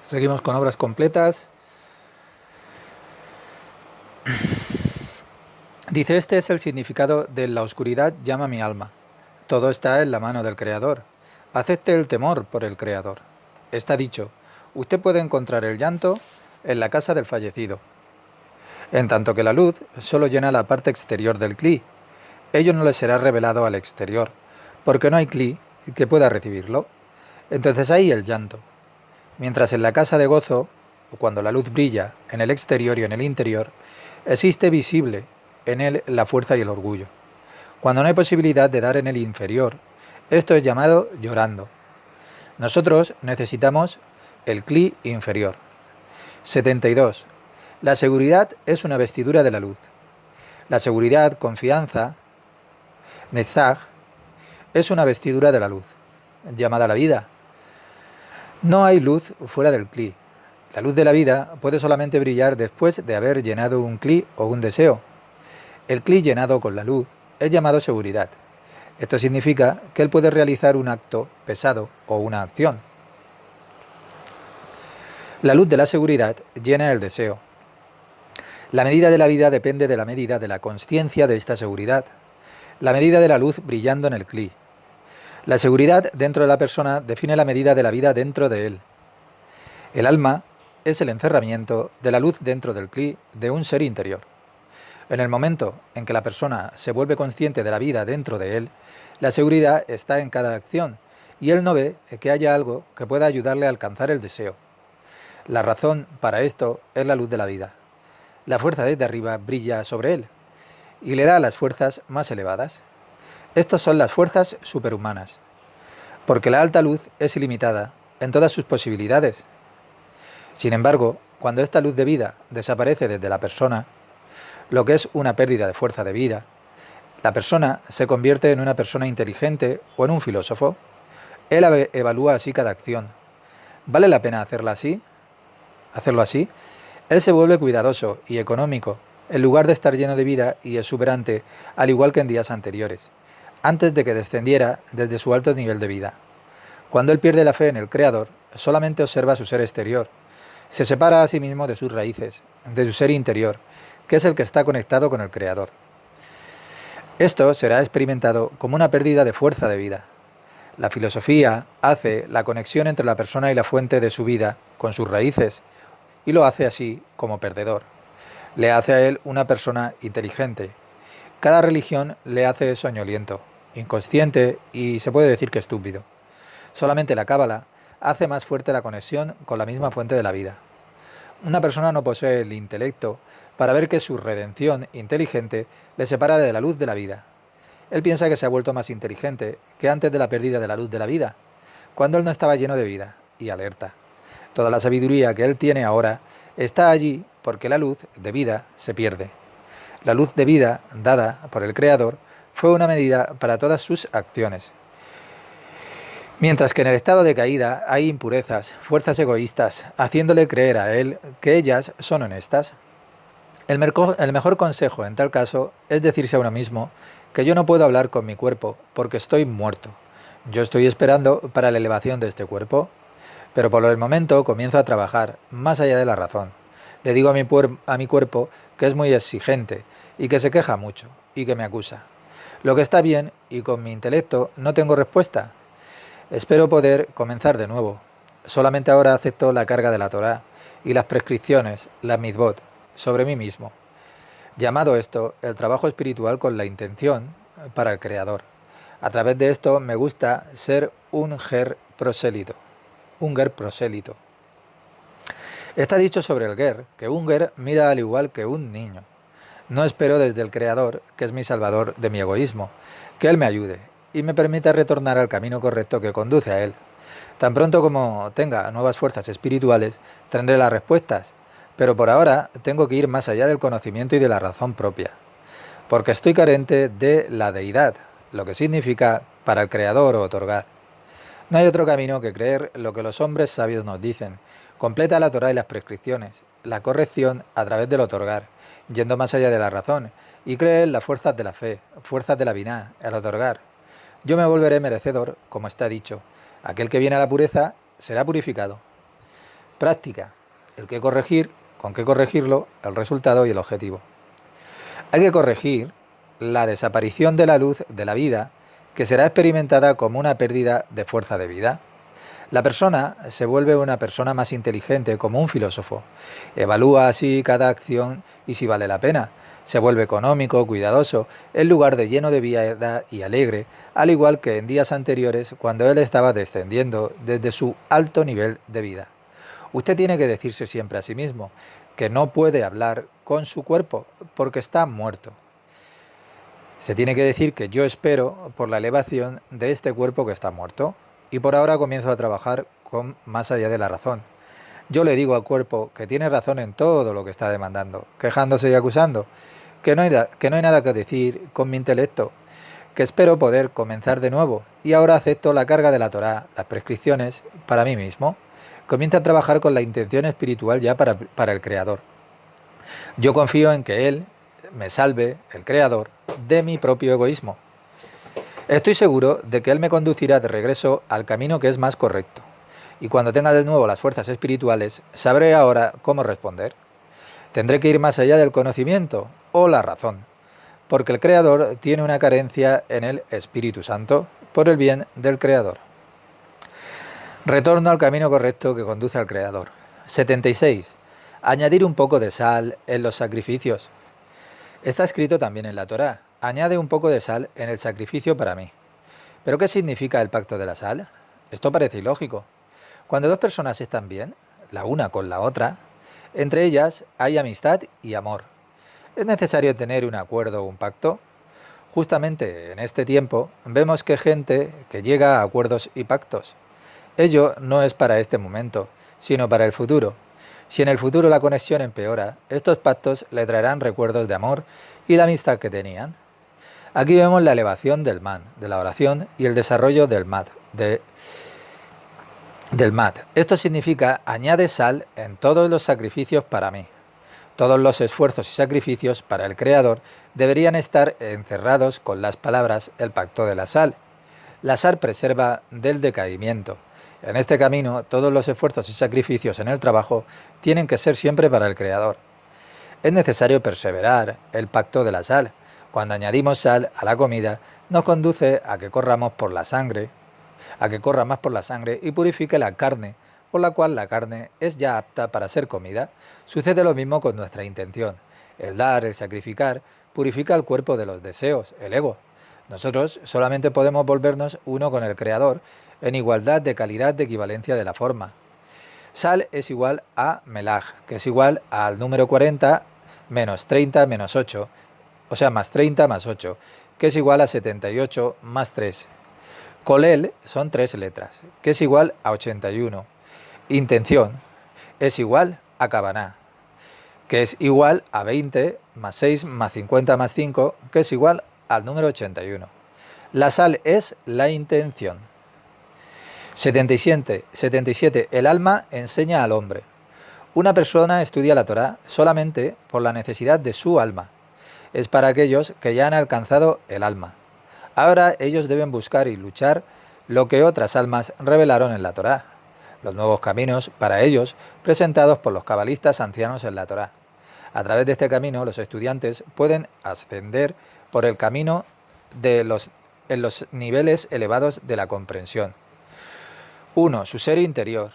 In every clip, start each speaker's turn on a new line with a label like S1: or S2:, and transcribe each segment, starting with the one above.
S1: Seguimos con obras completas. Dice, este es el significado de la oscuridad llama mi alma. Todo está en la mano del Creador. Acepte el temor por el Creador. Está dicho, usted puede encontrar el llanto en la casa del fallecido, en tanto que la luz solo llena la parte exterior del cli. Ello no le será revelado al exterior, porque no hay cli que pueda recibirlo. Entonces hay el llanto. Mientras en la casa de gozo, cuando la luz brilla en el exterior y en el interior, existe visible en él la fuerza y el orgullo. Cuando no hay posibilidad de dar en el inferior, esto es llamado llorando. Nosotros necesitamos el cli inferior. 72. La seguridad es una vestidura de la luz. La seguridad, confianza, netzach, es una vestidura de la luz, llamada la vida. No hay luz fuera del cli. La luz de la vida puede solamente brillar después de haber llenado un cli o un deseo. El cli llenado con la luz es llamado seguridad. Esto significa que él puede realizar un acto pesado o una acción. La luz de la seguridad llena el deseo. La medida de la vida depende de la medida de la consciencia de esta seguridad. La medida de la luz brillando en el cli. La seguridad dentro de la persona define la medida de la vida dentro de él. El alma es el encerramiento de la luz dentro del cli de un ser interior. En el momento en que la persona se vuelve consciente de la vida dentro de él, la seguridad está en cada acción y él no ve que haya algo que pueda ayudarle a alcanzar el deseo. La razón para esto es la luz de la vida. La fuerza desde arriba brilla sobre él y le da las fuerzas más elevadas. Estas son las fuerzas superhumanas, porque la alta luz es ilimitada en todas sus posibilidades. Sin embargo, cuando esta luz de vida desaparece desde la persona, lo que es una pérdida de fuerza de vida, la persona se convierte en una persona inteligente o en un filósofo. Él evalúa así cada acción. ¿Vale la pena hacerlo así? Él se vuelve cuidadoso y económico, en lugar de estar lleno de vida y exuberante, al igual que en días anteriores, antes de que descendiera desde su alto nivel de vida. Cuando él pierde la fe en el Creador, solamente observa su ser exterior. Se separa a sí mismo de sus raíces, de su ser interior, que es el que está conectado con el Creador. Esto será experimentado como una pérdida de fuerza de vida. La filosofía hace la conexión entre la persona y la fuente de su vida con sus raíces, y lo hace así como perdedor. Le hace a él una persona inteligente. Cada religión le hace soñoliento, inconsciente y se puede decir que estúpido. Solamente la cábala hace más fuerte la conexión con la misma fuente de la vida. Una persona no posee el intelecto para ver que su redención inteligente le separa de la luz de la vida. Él piensa que se ha vuelto más inteligente que antes de la pérdida de la luz de la vida, cuando él no estaba lleno de vida y alerta. Toda la sabiduría que él tiene ahora está allí porque la luz de vida se pierde. La luz de vida dada por el Creador fue una medida para todas sus acciones. Mientras que en el estado de caída hay impurezas, fuerzas egoístas, haciéndole creer a él que ellas son honestas. El mejor consejo en tal caso es decirse a uno mismo que yo no puedo hablar con mi cuerpo porque estoy muerto. Yo estoy esperando para la elevación de este cuerpo, pero por el momento comienzo a trabajar más allá de la razón. Le digo a mi cuerpo que es muy exigente y que se queja mucho y que me acusa. Lo que está bien y con mi intelecto no tengo respuesta. Espero poder comenzar de nuevo. Solamente ahora acepto la carga de la Torá y las prescripciones, las mitzvot, sobre mí mismo. Llamado esto el trabajo espiritual con la intención para el Creador. A través de esto me gusta ser un ger prosélito. Un ger prosélito. Está dicho sobre el ger que un ger mira al igual que un niño. No espero desde el Creador, que es mi salvador de mi egoísmo, que Él me ayude y me permita retornar al camino correcto que conduce a Él. Tan pronto como tenga nuevas fuerzas espirituales, tendré las respuestas, pero por ahora tengo que ir más allá del conocimiento y de la razón propia, porque estoy carente de la deidad, lo que significa para el Creador otorgar. No hay otro camino que creer lo que los hombres sabios nos dicen. Completa la Torá y las prescripciones, la corrección a través del otorgar, yendo más allá de la razón, y cree en las fuerzas de la fe, fuerzas de la biná, el otorgar. Yo me volveré merecedor, como está dicho. Aquel que viene a la pureza será purificado. Práctica, el qué corregir, con qué corregirlo, el resultado y el objetivo. Hay que corregir la desaparición de la luz de la vida, que será experimentada como una pérdida de fuerza de vida. La persona se vuelve una persona más inteligente, como un filósofo. Evalúa así cada acción y si vale la pena. Se vuelve económico, cuidadoso, en lugar de lleno de vida y alegre, al igual que en días anteriores cuando él estaba descendiendo desde su alto nivel de vida. Usted tiene que decirse siempre a sí mismo que no puede hablar con su cuerpo porque está muerto. Se tiene que decir que yo espero por la elevación de este cuerpo que está muerto y por ahora comienzo a trabajar con más allá de la razón. Yo le digo al cuerpo que tiene razón en todo lo que está demandando, quejándose y acusando, que no hay nada que decir con mi intelecto, que espero poder comenzar de nuevo y ahora acepto la carga de la Torá, las prescripciones, para mí mismo. Comienzo a trabajar con la intención espiritual ya para el Creador. Yo confío en que Él me salve, el Creador, de mi propio egoísmo. Estoy seguro de que Él me conducirá de regreso al camino que es más correcto. Y cuando tenga de nuevo las fuerzas espirituales, sabré ahora cómo responder. Tendré que ir más allá del conocimiento o la razón, porque el Creador tiene una carencia en el Espíritu Santo por el bien del Creador. Retorno al camino correcto que conduce al Creador. 76. Añadir un poco de sal en los sacrificios. Está escrito también en la Torá. Añade un poco de sal en el sacrificio para mí. ¿Pero qué significa el pacto de la sal? Esto parece ilógico. Cuando dos personas están bien, la una con la otra, entre ellas hay amistad y amor. ¿Es necesario tener un acuerdo o un pacto? Justamente en este tiempo vemos que gente que llega a acuerdos y pactos. Ello no es para este momento, sino para el futuro. Si en el futuro la conexión empeora, estos pactos le traerán recuerdos de amor y la amistad que tenían. Aquí vemos la elevación del man, de la oración, y el desarrollo del mat. Esto significa añade sal en todos los sacrificios para mí. Todos los esfuerzos y sacrificios para el Creador deberían estar encerrados con las palabras el pacto de la sal. La sal preserva del decaimiento. En este camino, todos los esfuerzos y sacrificios en el trabajo tienen que ser siempre para el Creador. Es necesario perseverar el pacto de la sal. Cuando añadimos sal a la comida, nos conduce a que corramos por la sangre, a que corra más por la sangre y purifique la carne, por la cual la carne es ya apta para ser comida. Sucede lo mismo con nuestra intención. El dar, el sacrificar, purifica el cuerpo de los deseos, el ego. Nosotros solamente podemos volvernos uno con el Creador, en igualdad de calidad de equivalencia de la forma. Sal es igual a melaj, que es igual al número 40 menos 30 menos 8, o sea, más 30 más 8, que es igual a 78 más 3. Kolel son 3 letras, que es igual a 81. Intención es igual a Kavaná, que es igual a 20 más 6 más 50 más 5, que es igual al número 81. La sal es la intención. 77. El alma enseña al hombre. Una persona estudia la Torá solamente por la necesidad de su alma. Es para aquellos que ya han alcanzado el alma. Ahora ellos deben buscar y luchar lo que otras almas revelaron en la Torá, los nuevos caminos para ellos presentados por los cabalistas ancianos en la Torá. A través de este camino los estudiantes pueden ascender por el camino en los niveles elevados de la comprensión. 1. Su ser interior.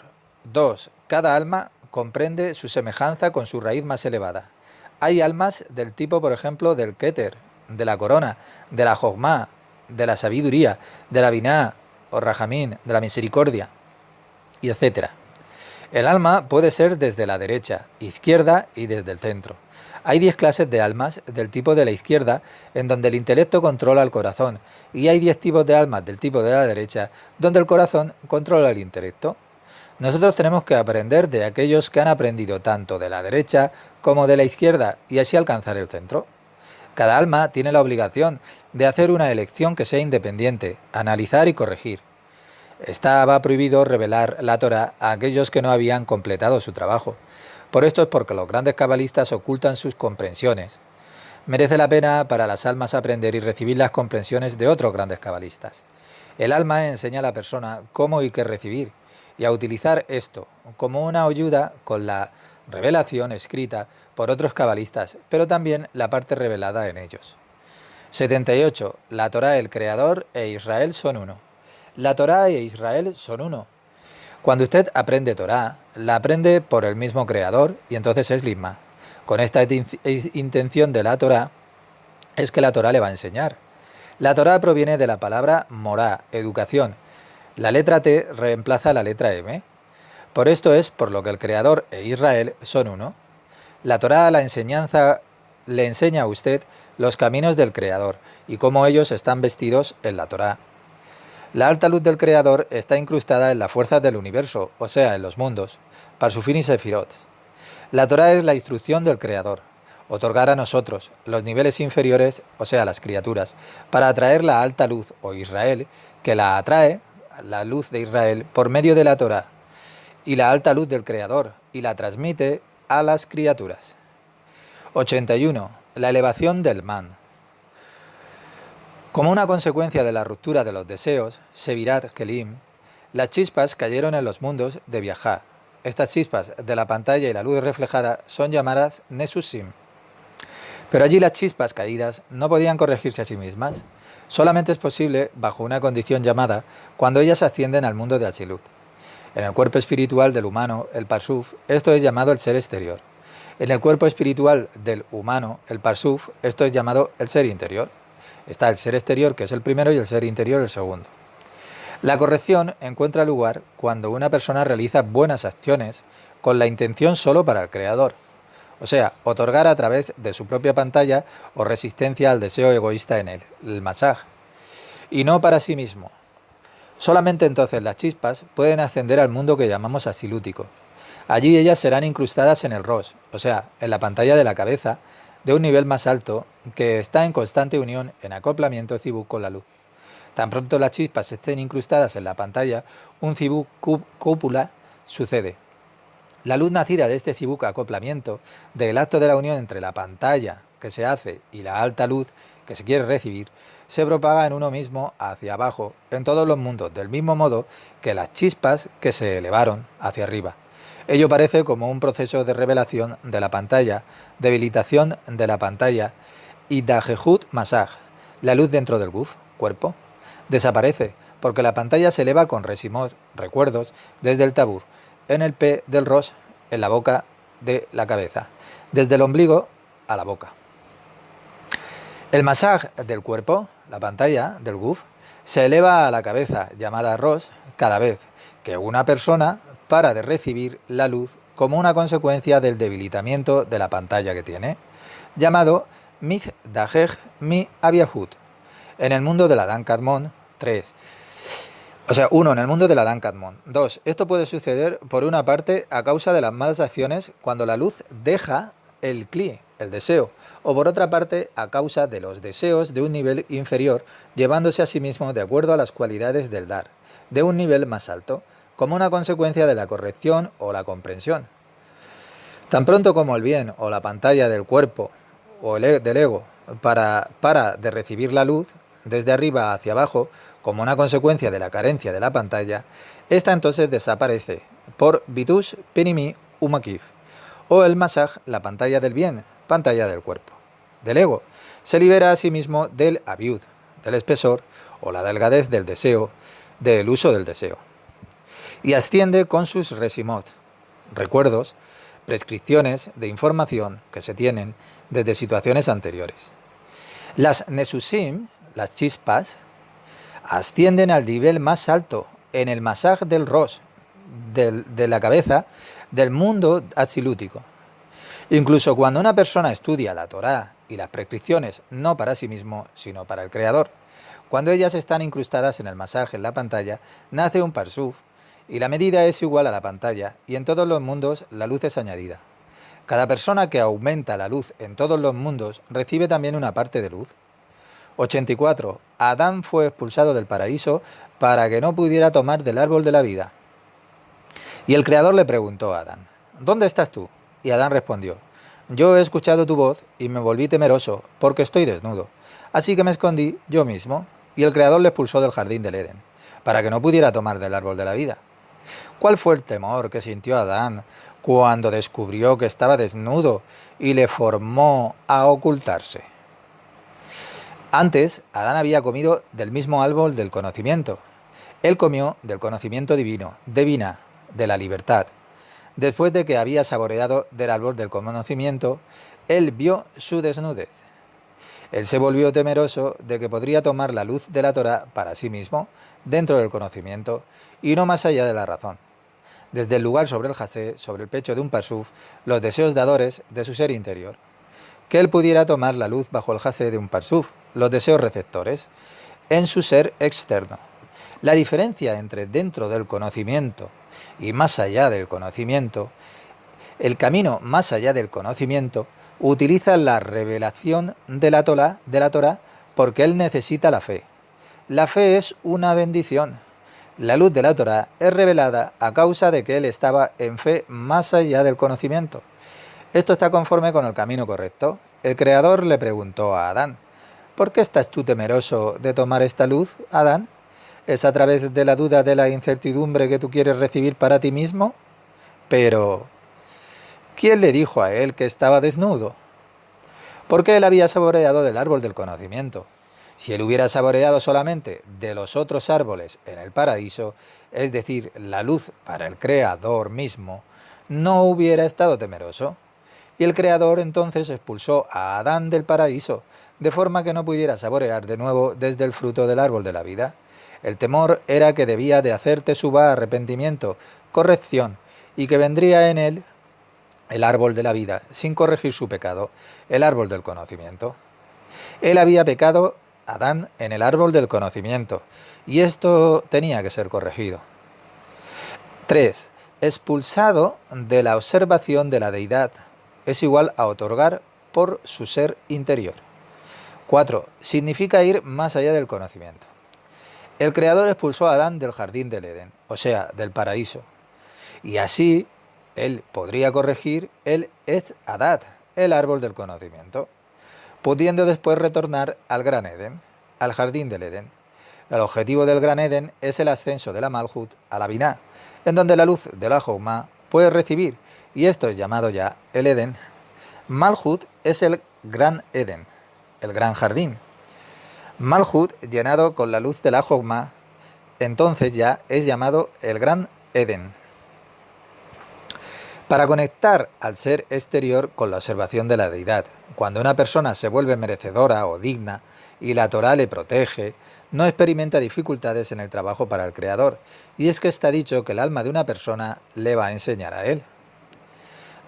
S1: 2. Cada alma comprende su semejanza con su raíz más elevada. Hay almas del tipo, por ejemplo, del Keter, de la corona, de la Jogma, de la sabiduría, de la Biná o Rajamín, de la misericordia, y etc. El alma puede ser desde la derecha, izquierda y desde el centro. Hay 10 clases de almas del tipo de la izquierda, en donde el intelecto controla el corazón, y hay 10 tipos de almas del tipo de la derecha, donde el corazón controla el intelecto. Nosotros tenemos que aprender de aquellos que han aprendido tanto de la derecha como de la izquierda, y así alcanzar el centro. Cada alma tiene la obligación de hacer una elección que sea independiente, analizar y corregir. Estaba prohibido revelar la Torá a aquellos que no habían completado su trabajo. Por esto es porque los grandes cabalistas ocultan sus comprensiones. Merece la pena para las almas aprender y recibir las comprensiones de otros grandes cabalistas. El alma enseña a la persona cómo y qué recibir, y a utilizar esto como una ayuda con la revelación escrita por otros cabalistas, pero también la parte revelada en ellos. 78. La Torá, el Creador e Israel son uno. La Torá e Israel son uno. Cuando usted aprende Torá, la aprende por el mismo Creador y entonces es Lisma. Con esta intención de la Torá es que la Torá le va a enseñar. La Torá proviene de la palabra morá, educación. La letra T reemplaza la letra M. Por esto es por lo que el Creador e Israel son uno. La Torá, la enseñanza, le enseña a usted los caminos del Creador y cómo ellos están vestidos en la Torá. La alta luz del Creador está incrustada en las fuerzas del universo, o sea, en los mundos, Parsufim y Sefirot. La Torá es la instrucción del Creador, otorgar a nosotros los niveles inferiores, o sea, las criaturas, para atraer la alta luz, o Israel, que la atrae, la luz de Israel, por medio de la Torá, y la alta luz del Creador, y la transmite a las criaturas. 81. La elevación del man. Como una consecuencia de la ruptura de los deseos, Sevirat Kelim, las chispas cayeron en los mundos de Biajá. Estas chispas de la pantalla y la luz reflejada son llamadas Nesusim. Pero allí las chispas caídas no podían corregirse a sí mismas. Solamente es posible bajo una condición llamada cuando ellas ascienden al mundo de Atzilut. En el cuerpo espiritual del humano, el Parsuf, esto es llamado el ser exterior. En el cuerpo espiritual del humano, el Parsuf, esto es llamado el ser interior. Está el ser exterior, que es el primero, y el ser interior, el segundo. La corrección encuentra lugar cuando una persona realiza buenas acciones con la intención solo para el Creador. O sea, otorgar a través de su propia pantalla o resistencia al deseo egoísta en él, el masaj, y no para sí mismo. Solamente entonces las chispas pueden ascender al mundo que llamamos asilútico. Allí ellas serán incrustadas en el Rosh, o sea, en la pantalla de la cabeza, de un nivel más alto que está en constante unión en acoplamiento Cibuk con la luz. Tan pronto las chispas estén incrustadas en la pantalla, un Cibuk cúpula sucede. La luz nacida de este Cibuk acoplamiento, del acto de la unión entre la pantalla que se hace y la alta luz que se quiere recibir, se propaga en uno mismo hacia abajo en todos los mundos, del mismo modo que las chispas que se elevaron hacia arriba. Ello parece como un proceso de revelación de la pantalla, debilitación de la pantalla y Dajehut Masaj, la luz dentro del guf, cuerpo, desaparece porque la pantalla se eleva con resimot, recuerdos, desde el tabur, en el P del Rosh, en la boca de la cabeza, desde el ombligo a la boca. El Masaj del cuerpo, la pantalla del guf, se eleva a la cabeza, llamada Rosh, cada vez que una persona para de recibir la luz como una consecuencia del debilitamiento de la pantalla que tiene, llamado Mith Dajej Mi Abiahut. En el mundo de la Dan Kadmon, 3. O sea, 1. En el mundo de la Dan Kadmon. 2. Esto puede suceder, por una parte, a causa de las malas acciones cuando la luz deja el Kli, el deseo, o por otra parte, a causa de los deseos de un nivel inferior, llevándose a sí mismo de acuerdo a las cualidades del dar, de un nivel más alto, como una consecuencia de la corrección o la comprensión. Tan pronto como el bien o la pantalla del cuerpo o del ego para de recibir la luz desde arriba hacia abajo como una consecuencia de la carencia de la pantalla, esta entonces desaparece por Bitush Pinimi Umakif, o el Masaj, la pantalla del bien, pantalla del cuerpo. Del ego se libera a sí mismo del Abiud, del espesor o la delgadez del deseo, del uso del deseo, y asciende con sus resimot, recuerdos, prescripciones de información que se tienen desde situaciones anteriores. Las Nesusim, las chispas, ascienden al nivel más alto en el Masaj del Rosh, de la cabeza, del mundo atsilútico. Incluso cuando una persona estudia la Torá y las prescripciones no para sí mismo, sino para el Creador, cuando ellas están incrustadas en el Masaj en la pantalla, nace un Parsuf, y la medida es igual a la pantalla, y en todos los mundos la luz es añadida. Cada persona que aumenta la luz en todos los mundos recibe también una parte de luz. 84. Adán fue expulsado del paraíso para que no pudiera tomar del árbol de la vida. Y el Creador le preguntó a Adán, ¿dónde estás tú? Y Adán respondió, yo he escuchado tu voz y me volví temeroso porque estoy desnudo. Así que me escondí yo mismo, y el Creador le expulsó del jardín del Edén, para que no pudiera tomar del árbol de la vida. ¿Cuál fue el temor que sintió Adán cuando descubrió que estaba desnudo y le formó a ocultarse? Antes, Adán había comido del mismo árbol del conocimiento. Él comió del conocimiento divino, divina, de la libertad. Después de que había saboreado del árbol del conocimiento, él vio su desnudez. Él se volvió temeroso de que podría tomar la luz de la Torá para sí mismo, dentro del conocimiento, y no más allá de la razón. Desde el lugar sobre el jasé, sobre el pecho de un parsuf, los deseos dadores de su ser interior. Que él pudiera tomar la luz bajo el jasé de un parsuf, los deseos receptores, en su ser externo. La diferencia entre dentro del conocimiento y más allá del conocimiento, el camino más allá del conocimiento, utiliza la revelación de la Torá porque él necesita la fe. La fe es una bendición. La luz de la Torá es revelada a causa de que él estaba en fe más allá del conocimiento. Esto está conforme con el camino correcto. El Creador le preguntó a Adán: ¿por qué estás tú temeroso de tomar esta luz, Adán? ¿Es a través de la duda, de la incertidumbre que tú quieres recibir para ti mismo? Pero ¿quién le dijo a él que estaba desnudo? Porque él había saboreado del árbol del conocimiento. Si él hubiera saboreado solamente de los otros árboles en el paraíso, es decir, la luz para el Creador mismo, no hubiera estado temeroso. Y el Creador entonces expulsó a Adán del paraíso, de forma que no pudiera saborear de nuevo desde el fruto del árbol de la vida. El temor era que debía de hacer teshuva, arrepentimiento, corrección, y que vendría en él el árbol de la vida, sin corregir su pecado, el árbol del conocimiento. Él había pecado, Adán, en el árbol del conocimiento, y esto tenía que ser corregido. 3. Expulsado de la observación de la deidad es igual a otorgar por su ser interior. 4. Significa ir más allá del conocimiento. El Creador expulsó a Adán del jardín del Edén, o sea, del paraíso, y así él podría corregir el Ez Adat, el árbol del conocimiento, pudiendo después retornar al Gran Edén, al jardín del Edén. El objetivo del Gran Edén es el ascenso de la Malhut a la Biná, en donde la luz de la Joumá puede recibir, y esto es llamado ya el Edén. Malhut es el Gran Edén, el gran jardín. Malhut llenado con la luz de la Joumá, entonces ya es llamado el Gran Edén. Para conectar al ser exterior con la observación de la deidad, cuando una persona se vuelve merecedora o digna y la Torá le protege, no experimenta dificultades en el trabajo para el Creador, y es que está dicho que el alma de una persona le va a enseñar a él.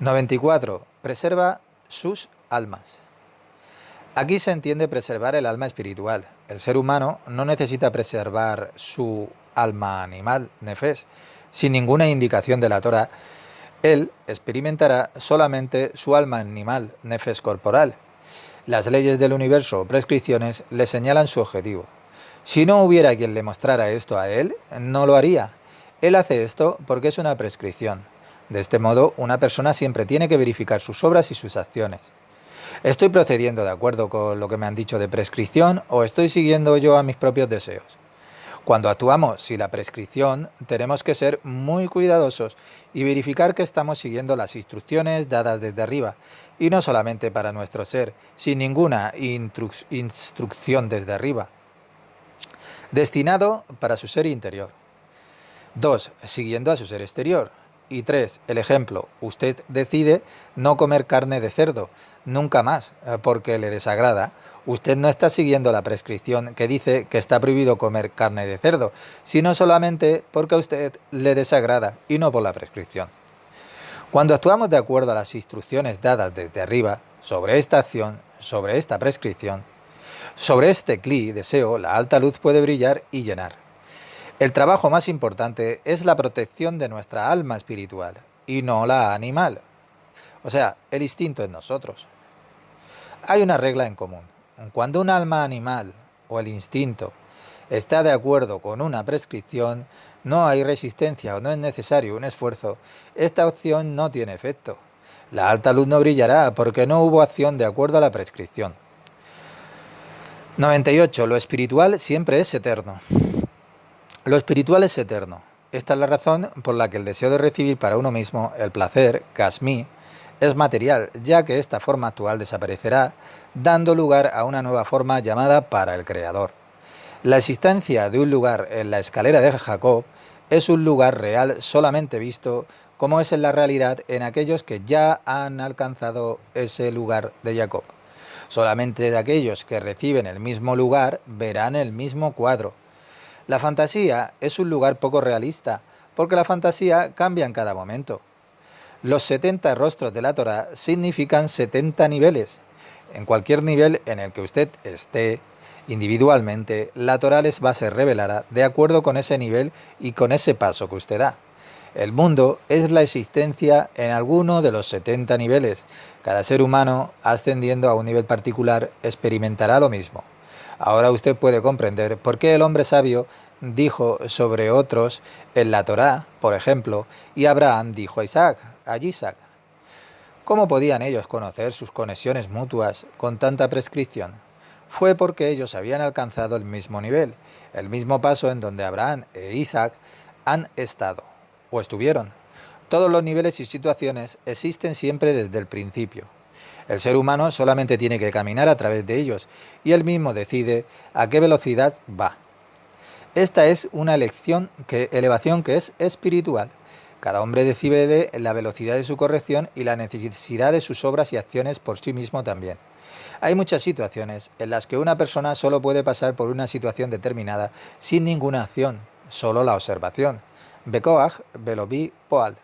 S1: 94. Preserva sus almas. Aquí se entiende preservar el alma espiritual. El ser humano no necesita preservar su alma animal, nefes, sin ninguna indicación de la Torá. Él experimentará solamente su alma animal, nefes corporal. Las leyes del universo o prescripciones le señalan su objetivo. Si no hubiera quien le mostrara esto a él, no lo haría. Él hace esto porque es una prescripción. De este modo, una persona siempre tiene que verificar sus obras y sus acciones. ¿Estoy procediendo de acuerdo con lo que me han dicho de prescripción o estoy siguiendo yo a mis propios deseos? Cuando actuamos sin la prescripción, tenemos que ser muy cuidadosos y verificar que estamos siguiendo las instrucciones dadas desde arriba, y no solamente para nuestro ser, sin ninguna instrucción desde arriba, destinado para su ser interior. 2. Siguiendo a su ser exterior. Y 3. El ejemplo. Usted decide no comer carne de cerdo, nunca más, porque le desagrada. Usted no está siguiendo la prescripción que dice que está prohibido comer carne de cerdo, sino solamente porque a usted le desagrada y no por la prescripción. Cuando actuamos de acuerdo a las instrucciones dadas desde arriba, sobre esta acción, sobre esta prescripción, sobre este cli, deseo, la alta luz puede brillar y llenar. El trabajo más importante es la protección de nuestra alma espiritual y no la animal, o sea, el instinto en nosotros. Hay una regla en común. Cuando un alma animal o el instinto está de acuerdo con una prescripción, no hay resistencia o no es necesario un esfuerzo, esta opción no tiene efecto. La alta luz no brillará porque no hubo acción de acuerdo a la prescripción. 98. Lo espiritual siempre es eterno. Lo espiritual es eterno. Esta es la razón por la que el deseo de recibir para uno mismo el placer, kasmi, es material, ya que esta forma actual desaparecerá, dando lugar a una nueva forma llamada para el Creador. La existencia de un lugar en la escalera de Jacob es un lugar real solamente visto como es en la realidad en aquellos que ya han alcanzado ese lugar de Jacob. Solamente aquellos que reciben el mismo lugar verán el mismo cuadro. La fantasía es un lugar poco realista, porque la fantasía cambia en cada momento. Los 70 rostros de la Torá significan 70 niveles. En cualquier nivel en el que usted esté, individualmente, la Torá les va a ser revelada de acuerdo con ese nivel y con ese paso que usted da. El mundo es la existencia en alguno de los 70 niveles. Cada ser humano, ascendiendo a un nivel particular, experimentará lo mismo. Ahora usted puede comprender por qué el hombre sabio dijo sobre otros en la Torá, por ejemplo, y Abraham dijo a Isaac. ¿Cómo podían ellos conocer sus conexiones mutuas con tanta prescripción? Fue porque ellos habían alcanzado el mismo nivel, el mismo paso en donde Abraham e Isaac han estado, o estuvieron. Todos los niveles y situaciones existen siempre desde el principio. El ser humano solamente tiene que caminar a través de ellos y él mismo decide a qué velocidad va. Esta es una elevación que es espiritual. Cada hombre decide la velocidad de su corrección y la necesidad de sus obras y acciones por sí mismo también. Hay muchas situaciones en las que una persona solo puede pasar por una situación determinada sin ninguna acción, solo la observación. Bekoach, Belobi, Poal.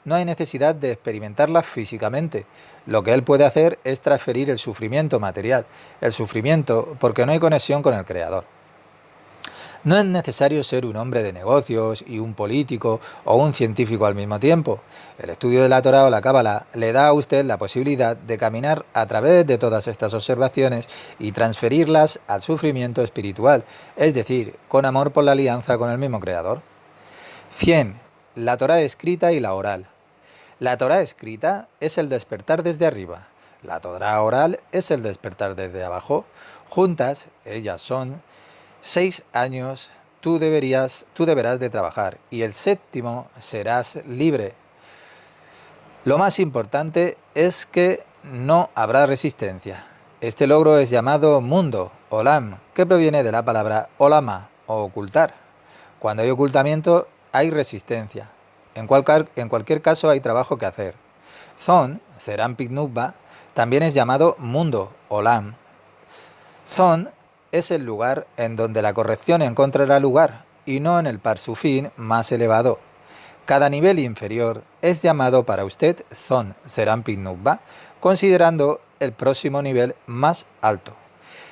S1: No hay necesidad de experimentarlas físicamente. Lo que él puede hacer es transferir el sufrimiento material, el sufrimiento porque no hay conexión con el Creador. No es necesario ser un hombre de negocios y un político o un científico al mismo tiempo. El estudio de la Torá o la Cábala le da a usted la posibilidad de caminar a través de todas estas observaciones y transferirlas al sufrimiento espiritual, es decir, con amor por la alianza con el mismo Creador. 100. La Torá escrita y la oral. La Torá escrita es el despertar desde arriba. La Torá oral es el despertar desde abajo. Juntas, ellas son 6 años tú deberás de trabajar y el séptimo serás libre. Lo más importante es que no habrá resistencia. Este logro es llamado mundo, olam, que proviene de la palabra olama o ocultar. Cuando hay ocultamiento hay resistencia. En cualquier caso hay trabajo que hacer. Zon, Serampik Nubba, también es llamado mundo, olam. Zon es el lugar en donde la corrección encontrará lugar y no en el parsufín más elevado. Cada nivel inferior es llamado para usted Zon, Serampik Nubba, considerando el próximo nivel más alto.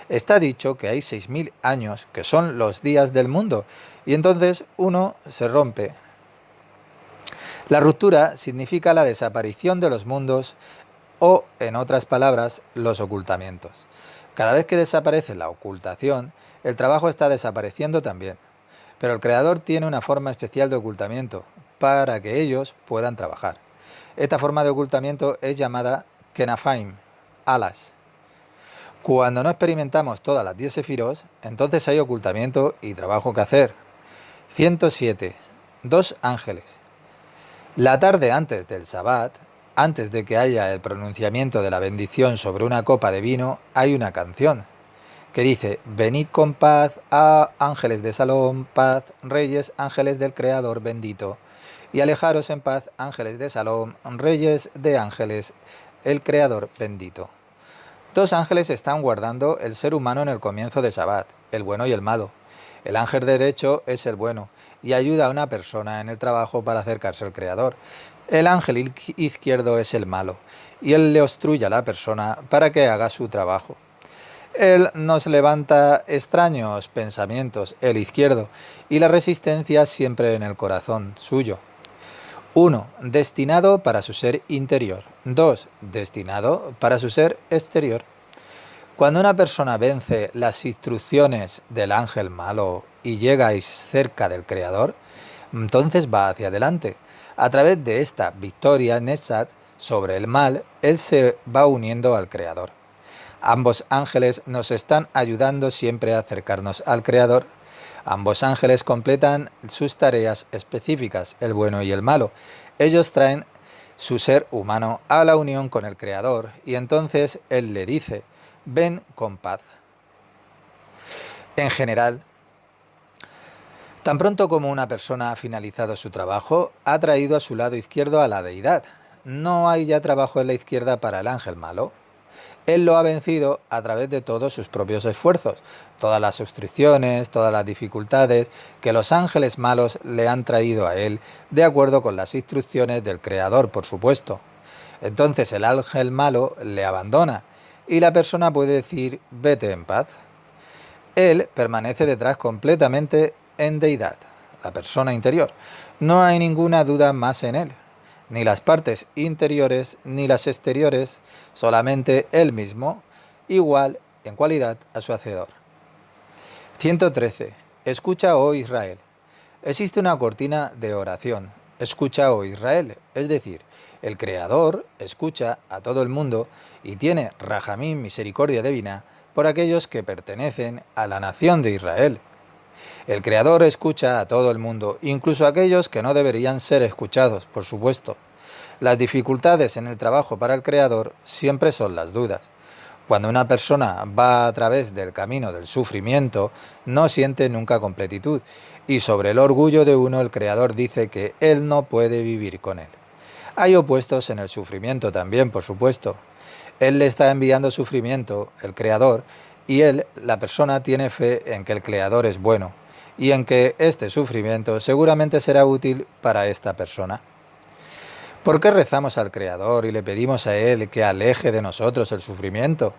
S1: Está dicho que hay 6000 años, que son los días del mundo, y entonces uno se rompe. La ruptura significa la desaparición de los mundos o, en otras palabras, los ocultamientos. Cada vez que desaparece la ocultación, el trabajo está desapareciendo también. Pero el Creador tiene una forma especial de ocultamiento para que ellos puedan trabajar. Esta forma de ocultamiento es llamada Kenafaim, alas. Cuando no experimentamos todas las 10 sefirot, entonces hay ocultamiento y trabajo que hacer. 107. 2 ángeles. La tarde antes del Sabbat, antes de que haya el pronunciamiento de la bendición sobre una copa de vino, hay una canción que dice: venid con paz a ángeles de Salom, paz, reyes, ángeles del Creador bendito, y alejaros en paz, ángeles de Salom, reyes de ángeles, el Creador bendito. 2 ángeles están guardando el ser humano en el comienzo de Sabbat, el bueno y el malo. El ángel derecho es el bueno y ayuda a una persona en el trabajo para acercarse al Creador. El ángel izquierdo es el malo y él le obstruye a la persona para que haga su trabajo. Él nos levanta extraños pensamientos, el izquierdo, y la resistencia siempre en el corazón suyo. 1. Destinado para su ser interior. 2. Destinado para su ser exterior. Cuando una persona vence las instrucciones del ángel malo y llega cerca del Creador, entonces va hacia adelante. A través de esta victoria Netzat sobre el mal, él se va uniendo al Creador. Ambos ángeles nos están ayudando siempre a acercarnos al Creador. Ambos ángeles completan sus tareas específicas, el bueno y el malo. Ellos traen su ser humano a la unión con el Creador y entonces Él le dice, ven con paz. En general, tan pronto como una persona ha finalizado su trabajo, ha traído a su lado izquierdo a la deidad. No hay ya trabajo en la izquierda para el ángel malo. Él lo ha vencido a través de todos sus propios esfuerzos, todas las obstrucciones, todas las dificultades que los ángeles malos le han traído a él, de acuerdo con las instrucciones del Creador, por supuesto. Entonces el ángel malo le abandona y la persona puede decir, vete en paz. Él permanece detrás completamente en deidad, la persona interior. No hay ninguna duda más en él. Ni las partes interiores ni las exteriores, solamente él mismo, igual en cualidad a su hacedor. 113. Escucha, oh Israel. Existe una cortina de oración. Escucha, oh Israel. Es decir, el Creador escucha a todo el mundo y tiene Rahamim, misericordia divina, por aquellos que pertenecen a la nación de Israel. El Creador escucha a todo el mundo, incluso a aquellos que no deberían ser escuchados, por supuesto. Las dificultades en el trabajo para el Creador siempre son las dudas. Cuando una persona va a través del camino del sufrimiento, no siente nunca completitud, y sobre el orgullo de uno el Creador dice que él no puede vivir con él. Hay opuestos en el sufrimiento también, por supuesto. Él le está enviando sufrimiento, el Creador, y él, la persona, tiene fe en que el Creador es bueno, y en que este sufrimiento seguramente será útil para esta persona. ¿Por qué rezamos al Creador y le pedimos a Él que aleje de nosotros el sufrimiento?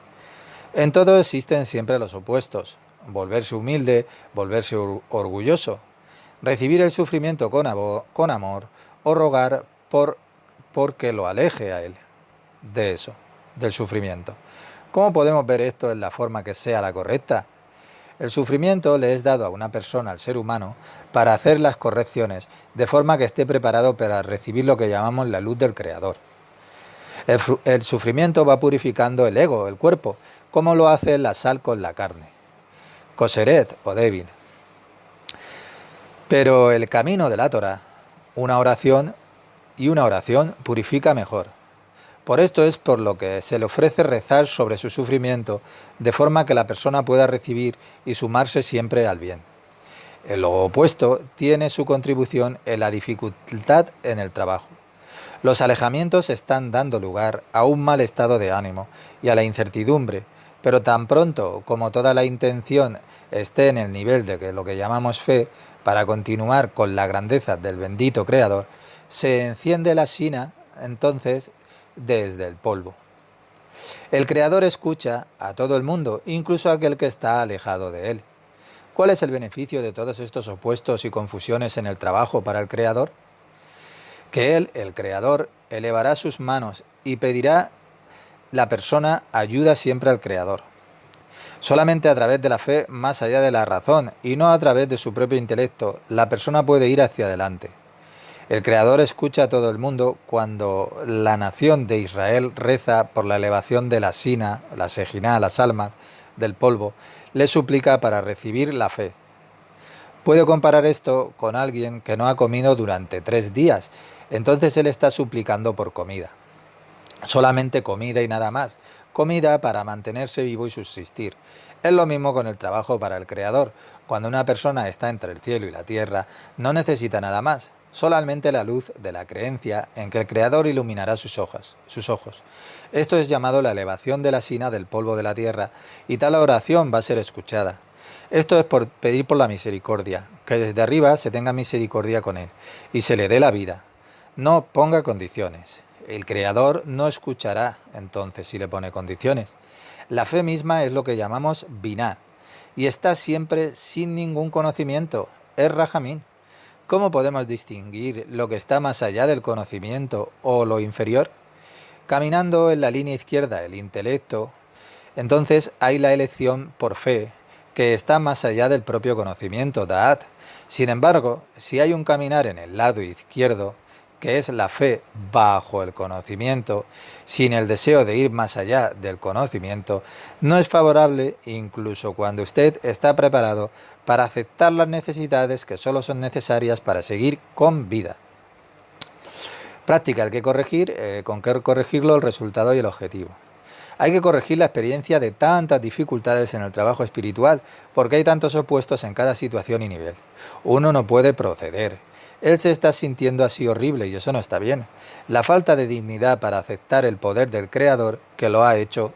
S1: En todo existen siempre los opuestos, volverse humilde, volverse orgulloso, recibir el sufrimiento con amor o rogar por que lo aleje a Él de eso, del sufrimiento. ¿Cómo podemos ver esto en la forma que sea la correcta? El sufrimiento le es dado a una persona, al ser humano, para hacer las correcciones, de forma que esté preparado para recibir lo que llamamos la luz del Creador. El sufrimiento va purificando el ego, el cuerpo, como lo hace la sal con la carne. Koseret o débil. Pero el camino de la Torá, una oración purifica mejor. Por esto es por lo que se le ofrece rezar sobre su sufrimiento, de forma que la persona pueda recibir y sumarse siempre al bien. El opuesto tiene su contribución en la dificultad en el trabajo. Los alejamientos están dando lugar a un mal estado de ánimo y a la incertidumbre, pero tan pronto como toda la intención esté en el nivel de lo que llamamos fe, para continuar con la grandeza del bendito Creador, se enciende la shina, entonces, desde el polvo. El Creador escucha a todo el mundo, incluso a aquel que está alejado de él. ¿Cuál es el beneficio de todos estos opuestos y confusiones en el trabajo para el Creador? Que Él, el Creador, elevará sus manos y pedirá la persona ayuda siempre al Creador. Solamente a través de la fe, más allá de la razón, y no a través de su propio intelecto, la persona puede ir hacia adelante. El Creador escucha a todo el mundo cuando la nación de Israel reza por la elevación de la sina, la sejiná, las almas del polvo, le suplica para recibir la fe. Puedo comparar esto con alguien que no ha comido durante 3 días, entonces él está suplicando por comida. Solamente comida y nada más, comida para mantenerse vivo y subsistir. Es lo mismo con el trabajo para el Creador. Cuando una persona está entre el cielo y la tierra, no necesita nada más, solamente la luz de la creencia en que el Creador iluminará sus ojos. Esto es llamado la elevación de la sina del polvo de la tierra, y tal oración va a ser escuchada. Esto es por pedir por la misericordia, que desde arriba se tenga misericordia con él, y se le dé la vida. No ponga condiciones. El Creador no escuchará entonces si le pone condiciones. La fe misma es lo que llamamos biná, y está siempre sin ningún conocimiento, es Rahamín. ¿Cómo podemos distinguir lo que está más allá del conocimiento o lo inferior? Caminando en la línea izquierda, el intelecto, entonces hay la elección por fe, que está más allá del propio conocimiento, Da'at. Sin embargo, si hay un caminar en el lado izquierdo, que es la fe bajo el conocimiento, sin el deseo de ir más allá del conocimiento, no es favorable incluso cuando usted está preparado para aceptar las necesidades que solo son necesarias para seguir con vida. Práctica, con qué corregirlo, el resultado y el objetivo. Hay que corregir la experiencia de tantas dificultades en el trabajo espiritual, porque hay tantos opuestos en cada situación y nivel. Uno no puede proceder. Él se está sintiendo así horrible y eso no está bien. La falta de dignidad para aceptar el poder del Creador que lo ha hecho,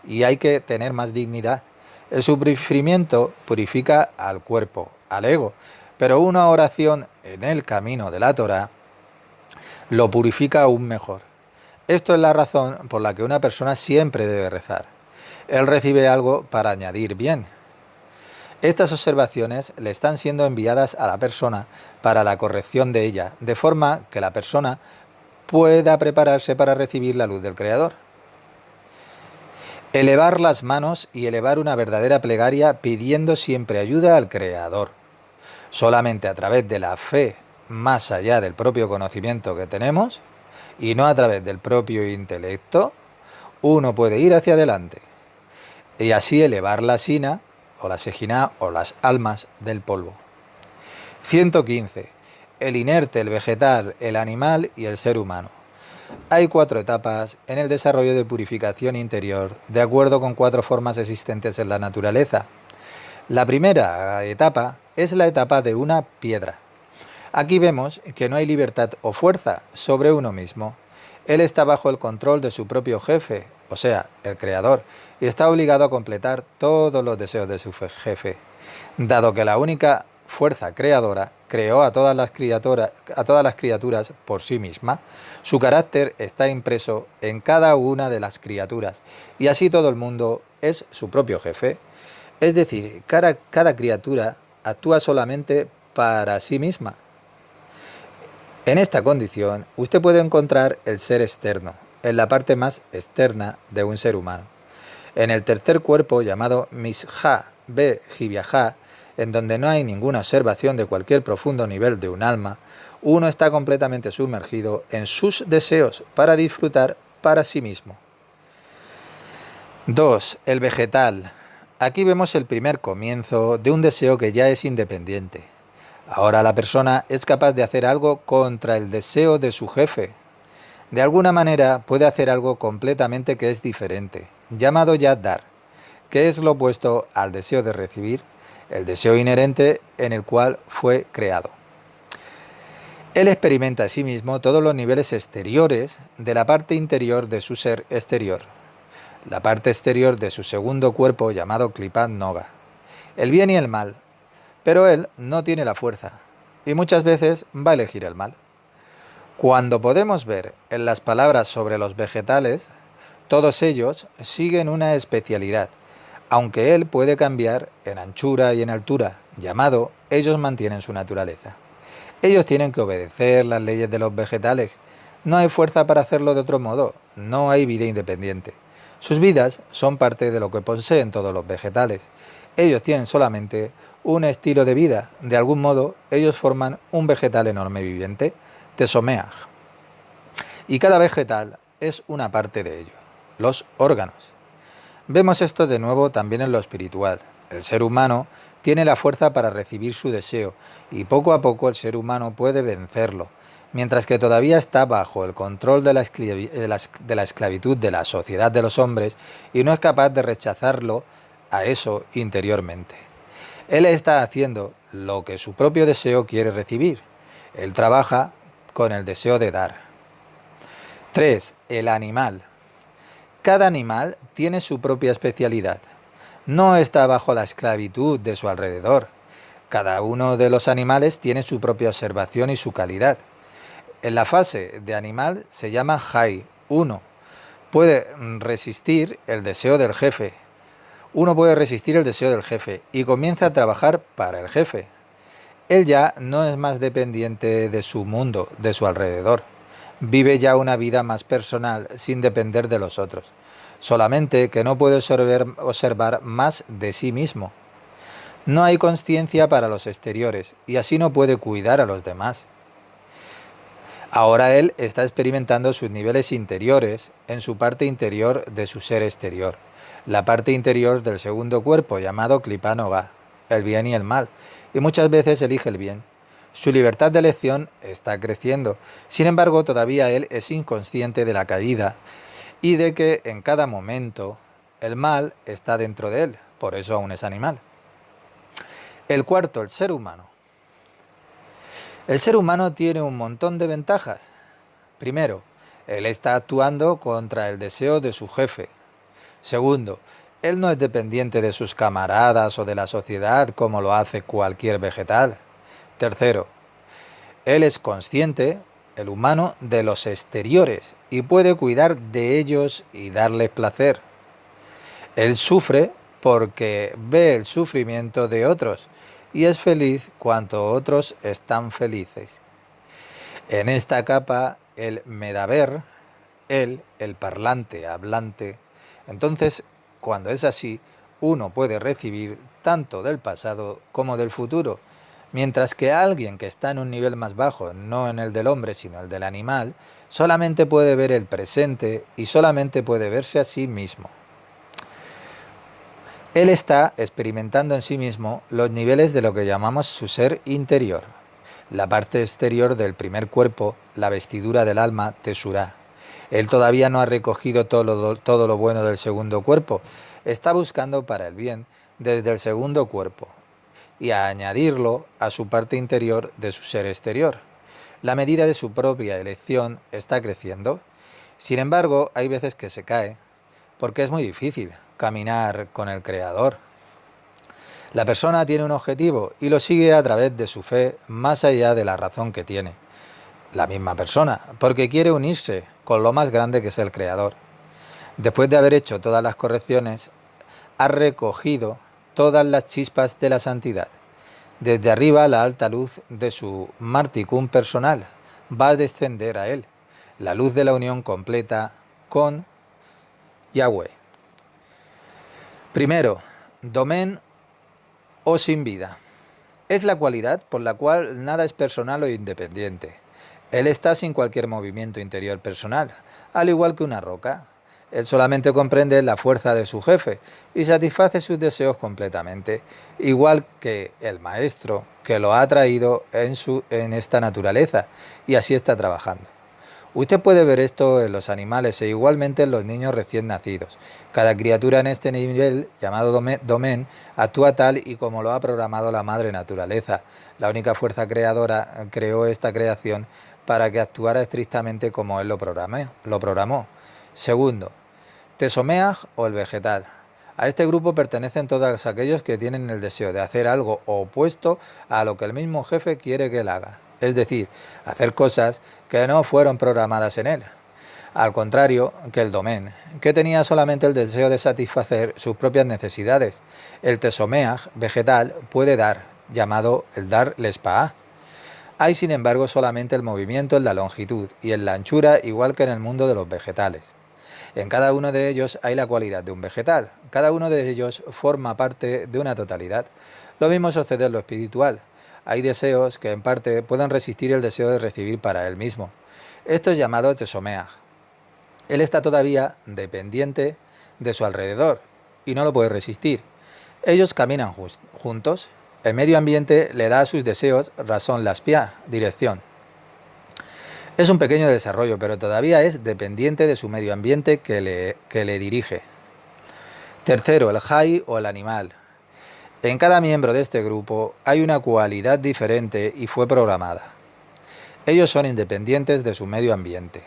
S1: y hay que tener más dignidad. El sufrimiento purifica al cuerpo, al ego, pero una oración en el camino de la Torá lo purifica aún mejor. Esto es la razón por la que una persona siempre debe rezar. Él recibe algo para añadir bien. Estas observaciones le están siendo enviadas a la persona para la corrección de ella, de forma que la persona pueda prepararse para recibir la luz del Creador. Elevar las manos y elevar una verdadera plegaria pidiendo siempre ayuda al Creador. Solamente a través de la fe, más allá del propio conocimiento que tenemos, y no a través del propio intelecto, uno puede ir hacia adelante y así elevar la sina, o la sejiná, o las almas del polvo. 115. El inerte, el vegetal, el animal y el ser humano. Hay 4 etapas en el desarrollo de purificación interior, de acuerdo con 4 formas existentes en la naturaleza. La primera etapa es la etapa de una piedra. Aquí vemos que no hay libertad o fuerza sobre uno mismo. Él está bajo el control de su propio jefe, o sea, el Creador, y está obligado a completar todos los deseos de su jefe. Dado que la única fuerza creadora creó a todas las criaturas por sí misma, su carácter está impreso en cada una de las criaturas, y así todo el mundo es su propio jefe. Es decir, cada criatura actúa solamente para sí misma. En esta condición, usted puede encontrar el ser externo, en la parte más externa de un ser humano. En el tercer cuerpo, llamado Mishá Be Jiviajá, en donde no hay ninguna observación de cualquier profundo nivel de un alma, uno está completamente sumergido en sus deseos para disfrutar para sí mismo. 2. El vegetal. Aquí vemos el primer comienzo de un deseo que ya es independiente. Ahora la persona es capaz de hacer algo contra el deseo de su jefe. De alguna manera puede hacer algo completamente que es diferente, llamado ya dar, que es lo opuesto al deseo de recibir, el deseo inherente en el cual fue creado. Él experimenta a sí mismo todos los niveles exteriores de la parte interior de su ser exterior, la parte exterior de su segundo cuerpo llamado Klipat Noga, el bien y el mal, pero él no tiene la fuerza y muchas veces va a elegir el mal. Cuando podemos ver en las palabras sobre los vegetales, todos ellos siguen una especialidad, aunque él puede cambiar en anchura y en altura, llamado, ellos mantienen su naturaleza. Ellos tienen que obedecer las leyes de los vegetales. No hay fuerza para hacerlo de otro modo, no hay vida independiente. Sus vidas son parte de lo que poseen todos los vegetales. Ellos tienen solamente un estilo de vida. De algún modo, ellos forman un vegetal enorme viviente, Tesomeaj. Y cada vegetal es una parte de ello, los órganos. Vemos esto de nuevo también en lo espiritual. El ser humano tiene la fuerza para recibir su deseo y poco a poco el ser humano puede vencerlo, mientras que todavía está bajo el control de la esclavitud de la sociedad de los hombres y no es capaz de rechazarlo a eso interiormente. Él está haciendo lo que su propio deseo quiere recibir. Él trabaja con el deseo de dar. 3. El animal. Cada animal tiene su propia especialidad. No está bajo la esclavitud de su alrededor. Cada uno de los animales tiene su propia observación y su calidad. En la fase de animal se llama Jai, uno. Puede resistir el deseo del jefe. Uno puede resistir el deseo del jefe y comienza a trabajar para el jefe. Él ya no es más dependiente de su mundo, de su alrededor. Vive ya una vida más personal, sin depender de los otros. Solamente que no puede observar más de sí mismo. No hay consciencia para los exteriores y así no puede cuidar a los demás. Ahora él está experimentando sus niveles interiores en su parte interior de su ser exterior, la parte interior del segundo cuerpo llamado Klipanoga, el bien y el mal, y muchas veces elige el bien. Su libertad de elección está creciendo, sin embargo todavía él es inconsciente de la caída y de que en cada momento el mal está dentro de él, por eso aún es animal. El cuarto, el ser humano. El ser humano tiene un montón de ventajas. Primero, él está actuando contra el deseo de su jefe. Segundo, él no es dependiente de sus camaradas o de la sociedad como lo hace cualquier vegetal. Tercero, él es consciente, el humano, de los exteriores y puede cuidar de ellos y darles placer. Él sufre porque ve el sufrimiento de otros y es feliz cuando otros están felices. En esta capa, el medaber, él, el parlante, hablante, entonces, cuando es así, uno puede recibir tanto del pasado como del futuro, mientras que alguien que está en un nivel más bajo, no en el del hombre, sino el del animal, solamente puede ver el presente y solamente puede verse a sí mismo. Él está experimentando en sí mismo los niveles de lo que llamamos su ser interior, la parte exterior del primer cuerpo, la vestidura del alma, Tesurá. Él todavía no ha recogido todo lo bueno del segundo cuerpo, está buscando para el bien desde el segundo cuerpo y a añadirlo a su parte interior de su ser exterior. La medida de su propia elección está creciendo. Sin embargo, hay veces que se cae, porque es muy difícil caminar con el Creador. La persona tiene un objetivo y lo sigue a través de su fe más allá de la razón que tiene. La misma persona, porque quiere unirse con lo más grande que es el Creador. Después de haber hecho todas las correcciones, ha recogido todas las chispas de la santidad. Desde arriba la alta luz de su Marticum personal va a descender a él, la luz de la unión completa con Yahweh. Primero, domen o sin vida. Es la cualidad por la cual nada es personal o independiente. Él está sin cualquier movimiento interior personal, al igual que una roca. Él solamente comprende la fuerza de su jefe y satisface sus deseos completamente, igual que el maestro que lo ha traído en esta naturaleza, y así está trabajando. Usted puede ver esto en los animales e igualmente en los niños recién nacidos. Cada criatura en este nivel, llamado domen, actúa tal y como lo ha programado la madre naturaleza. La única fuerza creadora creó esta creación para que actuara estrictamente como él lo programó. Segundo, Tesomeaj o el vegetal. A este grupo pertenecen todos aquellos que tienen el deseo de hacer algo opuesto a lo que el mismo jefe quiere que él haga. Es decir, hacer cosas que no fueron programadas en él. Al contrario que el domen, que tenía solamente el deseo de satisfacer sus propias necesidades. El tesomeaj vegetal puede dar, llamado el dar lespaá. Hay sin embargo solamente el movimiento en la longitud y en la anchura, igual que en el mundo de los vegetales. En cada uno de ellos hay la cualidad de un vegetal. Cada uno de ellos forma parte de una totalidad. Lo mismo sucede en lo espiritual. Hay deseos que en parte pueden resistir el deseo de recibir para él mismo. Esto es llamado tesomeaj. Él está todavía dependiente de su alrededor y no lo puede resistir. Ellos caminan juntos. El medio ambiente le da a sus deseos razón laspia, dirección. Es un pequeño desarrollo, pero todavía es dependiente de su medio ambiente que le dirige. Tercero, el jai o el animal. En cada miembro de este grupo hay una cualidad diferente y fue programada. Ellos son independientes de su medio ambiente.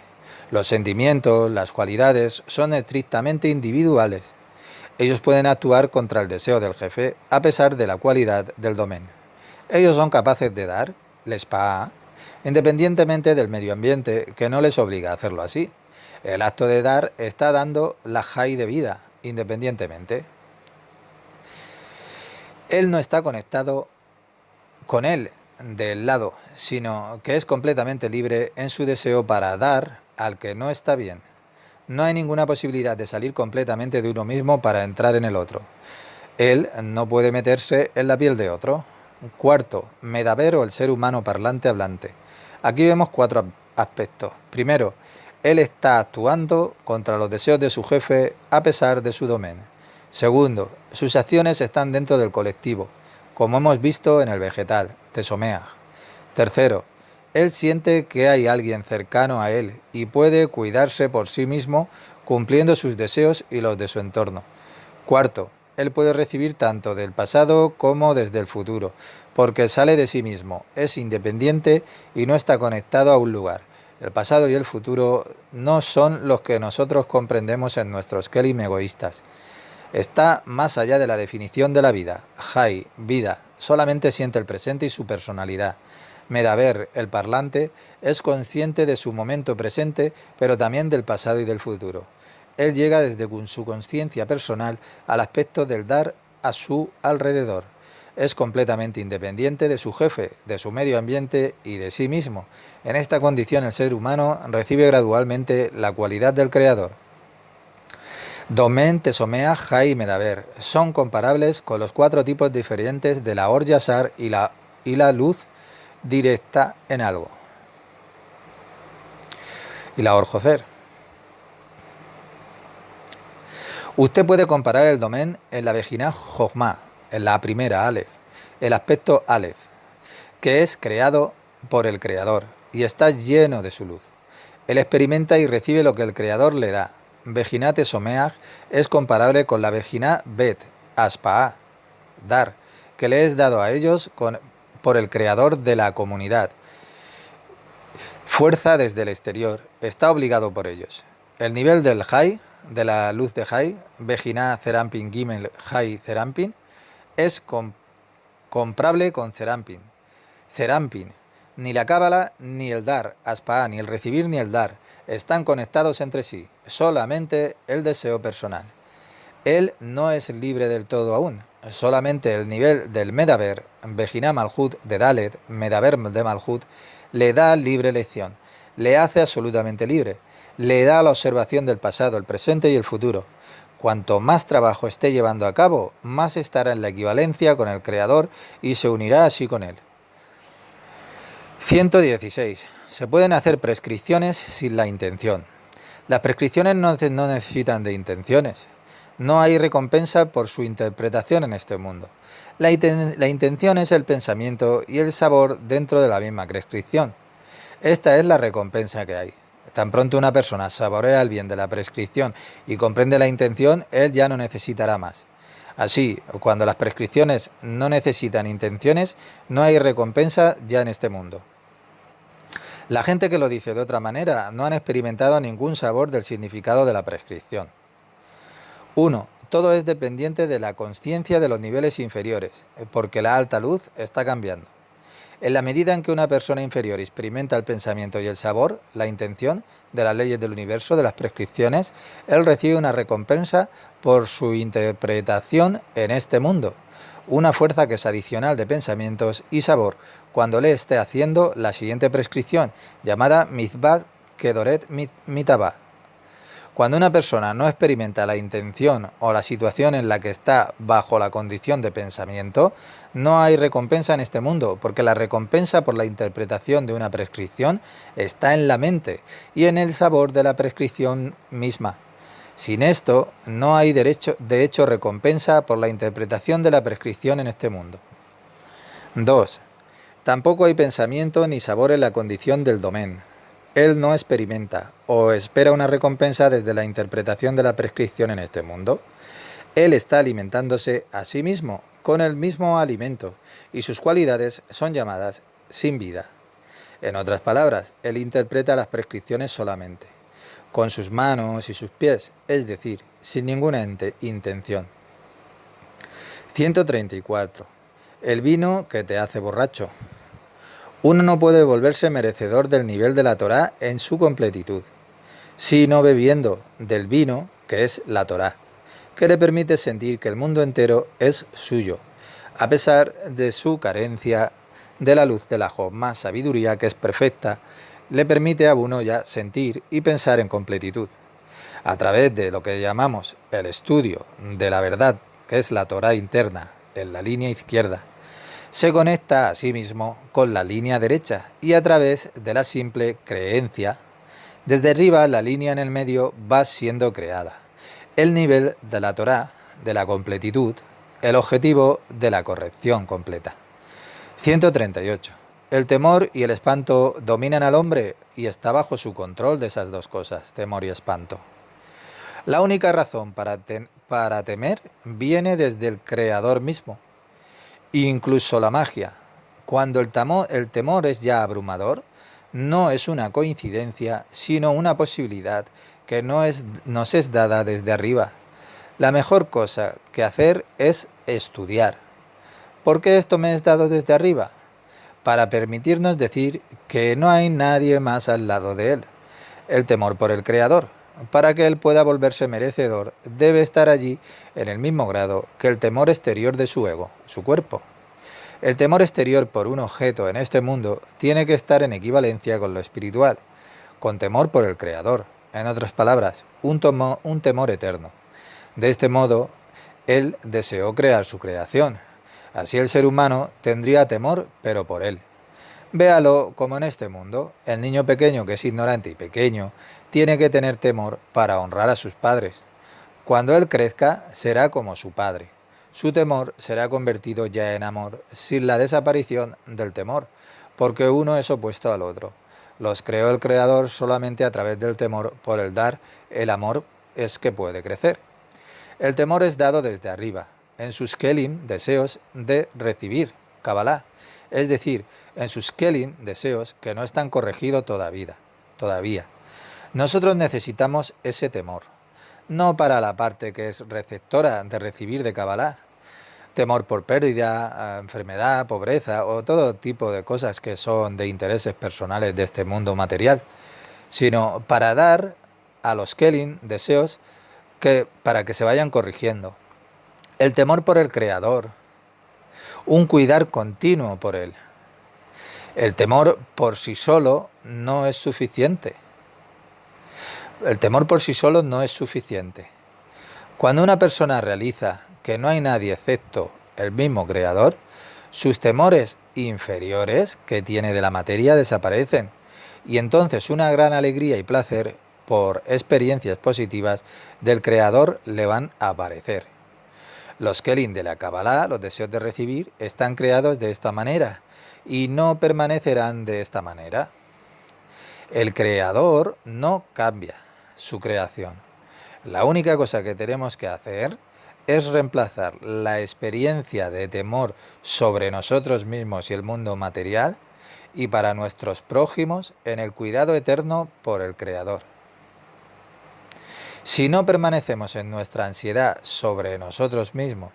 S1: Los sentimientos, las cualidades, son estrictamente individuales. Ellos pueden actuar contra el deseo del jefe a pesar de la cualidad del domen. Ellos son capaces de dar, lespaá, independientemente del medio ambiente que no les obliga a hacerlo así. El acto de dar está dando la jai de vida, independientemente. Él no está conectado con él del lado, sino que es completamente libre en su deseo para dar al que no está bien. No hay ninguna posibilidad de salir completamente de uno mismo para entrar en el otro. Él no puede meterse en la piel de otro. Cuarto, medaber o el ser humano parlante hablante. Aquí vemos cuatro aspectos. Primero, él está actuando contra los deseos de su jefe a pesar de su domen. Segundo, sus acciones están dentro del colectivo, como hemos visto en el vegetal, Tesomeag. Tercero, él siente que hay alguien cercano a él y puede cuidarse por sí mismo cumpliendo sus deseos y los de su entorno. Cuarto, él puede recibir tanto del pasado como desde el futuro, porque sale de sí mismo, es independiente y no está conectado a un lugar. El pasado y el futuro no son los que nosotros comprendemos en nuestros kelim egoístas. Está más allá de la definición de la vida. Jai, vida, solamente siente el presente y su personalidad. Medaber, el parlante, es consciente de su momento presente, pero también del pasado y del futuro. Él llega desde su conciencia personal al aspecto del dar a su alrededor. Es completamente independiente de su jefe, de su medio ambiente y de sí mismo. En esta condición el ser humano recibe gradualmente la cualidad del creador. Domen, Tesomeag, Jai y Medaber son comparables con los 4 tipos diferentes de la Or Yashar y la luz directa en algo. Y la Or Joser. Usted puede comparar el domen en la Vejina Jochma, en la primera Aleph, el aspecto Aleph, que es creado por el Creador y está lleno de su luz. Él experimenta y recibe lo que el Creador le da. Vejina Tesomeag es comparable con la Vejina Bet, Aspa'a, dar, que le es dado a ellos por el Creador de la comunidad. Fuerza desde el exterior, está obligado por ellos. El nivel del Jai, de la luz de Jai, Vejina Zerampin Gimel Jai Zerampin, es comparable con Zerampin. Zerampin, ni la Cábala, ni el dar, Aspa'a, ni el recibir, ni el dar, están conectados entre sí, solamente el deseo personal. Él no es libre del todo aún, solamente el nivel del Medaber, Vejina Malhut de Dalet, Medaber de Malhut, le da libre elección, le hace absolutamente libre, le da la observación del pasado, el presente y el futuro. Cuanto más trabajo esté llevando a cabo, más estará en la equivalencia con el Creador y se unirá así con él. 116. Se pueden hacer prescripciones sin la intención. Las prescripciones no necesitan de intenciones. No hay recompensa por su interpretación en este mundo. La intención es el pensamiento y el sabor dentro de la misma prescripción. Esta es la recompensa que hay. Tan pronto una persona saborea el bien de la prescripción y comprende la intención, él ya no necesitará más. Así, cuando las prescripciones no necesitan intenciones, no hay recompensa ya en este mundo. La gente que lo dice de otra manera no han experimentado ningún sabor del significado de la prescripción. 1. Todo es dependiente de la consciencia de los niveles inferiores, porque la alta luz está cambiando. En la medida en que una persona inferior experimenta el pensamiento y el sabor, la intención de las leyes del universo, de las prescripciones, él recibe una recompensa por su interpretación en este mundo, una fuerza que es adicional de pensamientos y sabor cuando le esté haciendo la siguiente prescripción, llamada Mitzvat Kedoret Mitabah. Cuando una persona no experimenta la intención o la situación en la que está bajo la condición de pensamiento, no hay recompensa en este mundo, porque la recompensa por la interpretación de una prescripción está en la mente y en el sabor de la prescripción misma. Sin esto, no hay de hecho recompensa por la interpretación de la prescripción en este mundo. 2. Tampoco hay pensamiento ni sabor en la condición del domen. Él no experimenta o espera una recompensa desde la interpretación de la prescripción en este mundo. Él está alimentándose a sí mismo con el mismo alimento y sus cualidades son llamadas sin vida. En otras palabras, él interpreta las prescripciones solamente, con sus manos y sus pies, es decir, sin ninguna intención. 134. El vino que te hace borracho. Uno no puede volverse merecedor del nivel de la Torá en su completitud, sino bebiendo del vino, que es la Torá, que le permite sentir que el mundo entero es suyo, a pesar de su carencia de la luz de la Jokma, sabiduría que es perfecta, le permite a uno ya sentir y pensar en completitud. A través de lo que llamamos el estudio de la verdad, que es la Torá interna, en la línea izquierda, Se conecta a sí mismo con la línea derecha y a través de la simple creencia, desde arriba la línea en el medio va siendo creada. El nivel de la Torá, de la completitud, el objetivo de la corrección completa. 138. El temor y el espanto dominan al hombre y está bajo su control de esas dos cosas, temor y espanto. La única razón para temer viene desde el Creador mismo. Incluso la magia. Cuando el temor es ya abrumador, no es una coincidencia, sino una posibilidad que nos es dada desde arriba. La mejor cosa que hacer es estudiar. ¿Por qué esto me es dado desde arriba? Para permitirnos decir que no hay nadie más al lado de él. El temor por el Creador. Para que él pueda volverse merecedor, debe estar allí en el mismo grado que el temor exterior de su ego, su cuerpo. El temor exterior por un objeto en este mundo tiene que estar en equivalencia con lo espiritual, con temor por el Creador. En otras palabras, un temor eterno. De este modo, él deseó crear su creación. Así el ser humano tendría temor, pero por él. Véalo como en este mundo, el niño pequeño que es ignorante y pequeño tiene que tener temor para honrar a sus padres. Cuando él crezca, será como su padre. Su temor será convertido ya en amor sin la desaparición del temor, porque uno es opuesto al otro. Los creó el Creador solamente a través del temor por el dar, el amor es que puede crecer. El temor es dado desde arriba, en sus kelim, deseos de recibir, Kabbalah, es decir, en sus kelim, deseos que no están corregidos todavía. Nosotros necesitamos ese temor, no para la parte que es receptora de recibir de Kabbalah, temor por pérdida, enfermedad, pobreza o todo tipo de cosas que son de intereses personales de este mundo material, sino para dar a los kelim, deseos, para que se vayan corrigiendo. El temor por el Creador, un cuidar continuo por él. El temor por sí solo no es suficiente. El temor por sí solo no es suficiente. Cuando una persona realiza que no hay nadie excepto el mismo Creador, sus temores inferiores que tiene de la materia desaparecen y entonces una gran alegría y placer por experiencias positivas del Creador le van a aparecer. Los kelim de la Kabbalah, los deseos de recibir, están creados de esta manera y no permanecerán de esta manera. El Creador no cambia su creación. La única cosa que tenemos que hacer es reemplazar la experiencia de temor sobre nosotros mismos y el mundo material y para nuestros prójimos en el cuidado eterno por el Creador. Si no permanecemos en nuestra ansiedad sobre nosotros mismos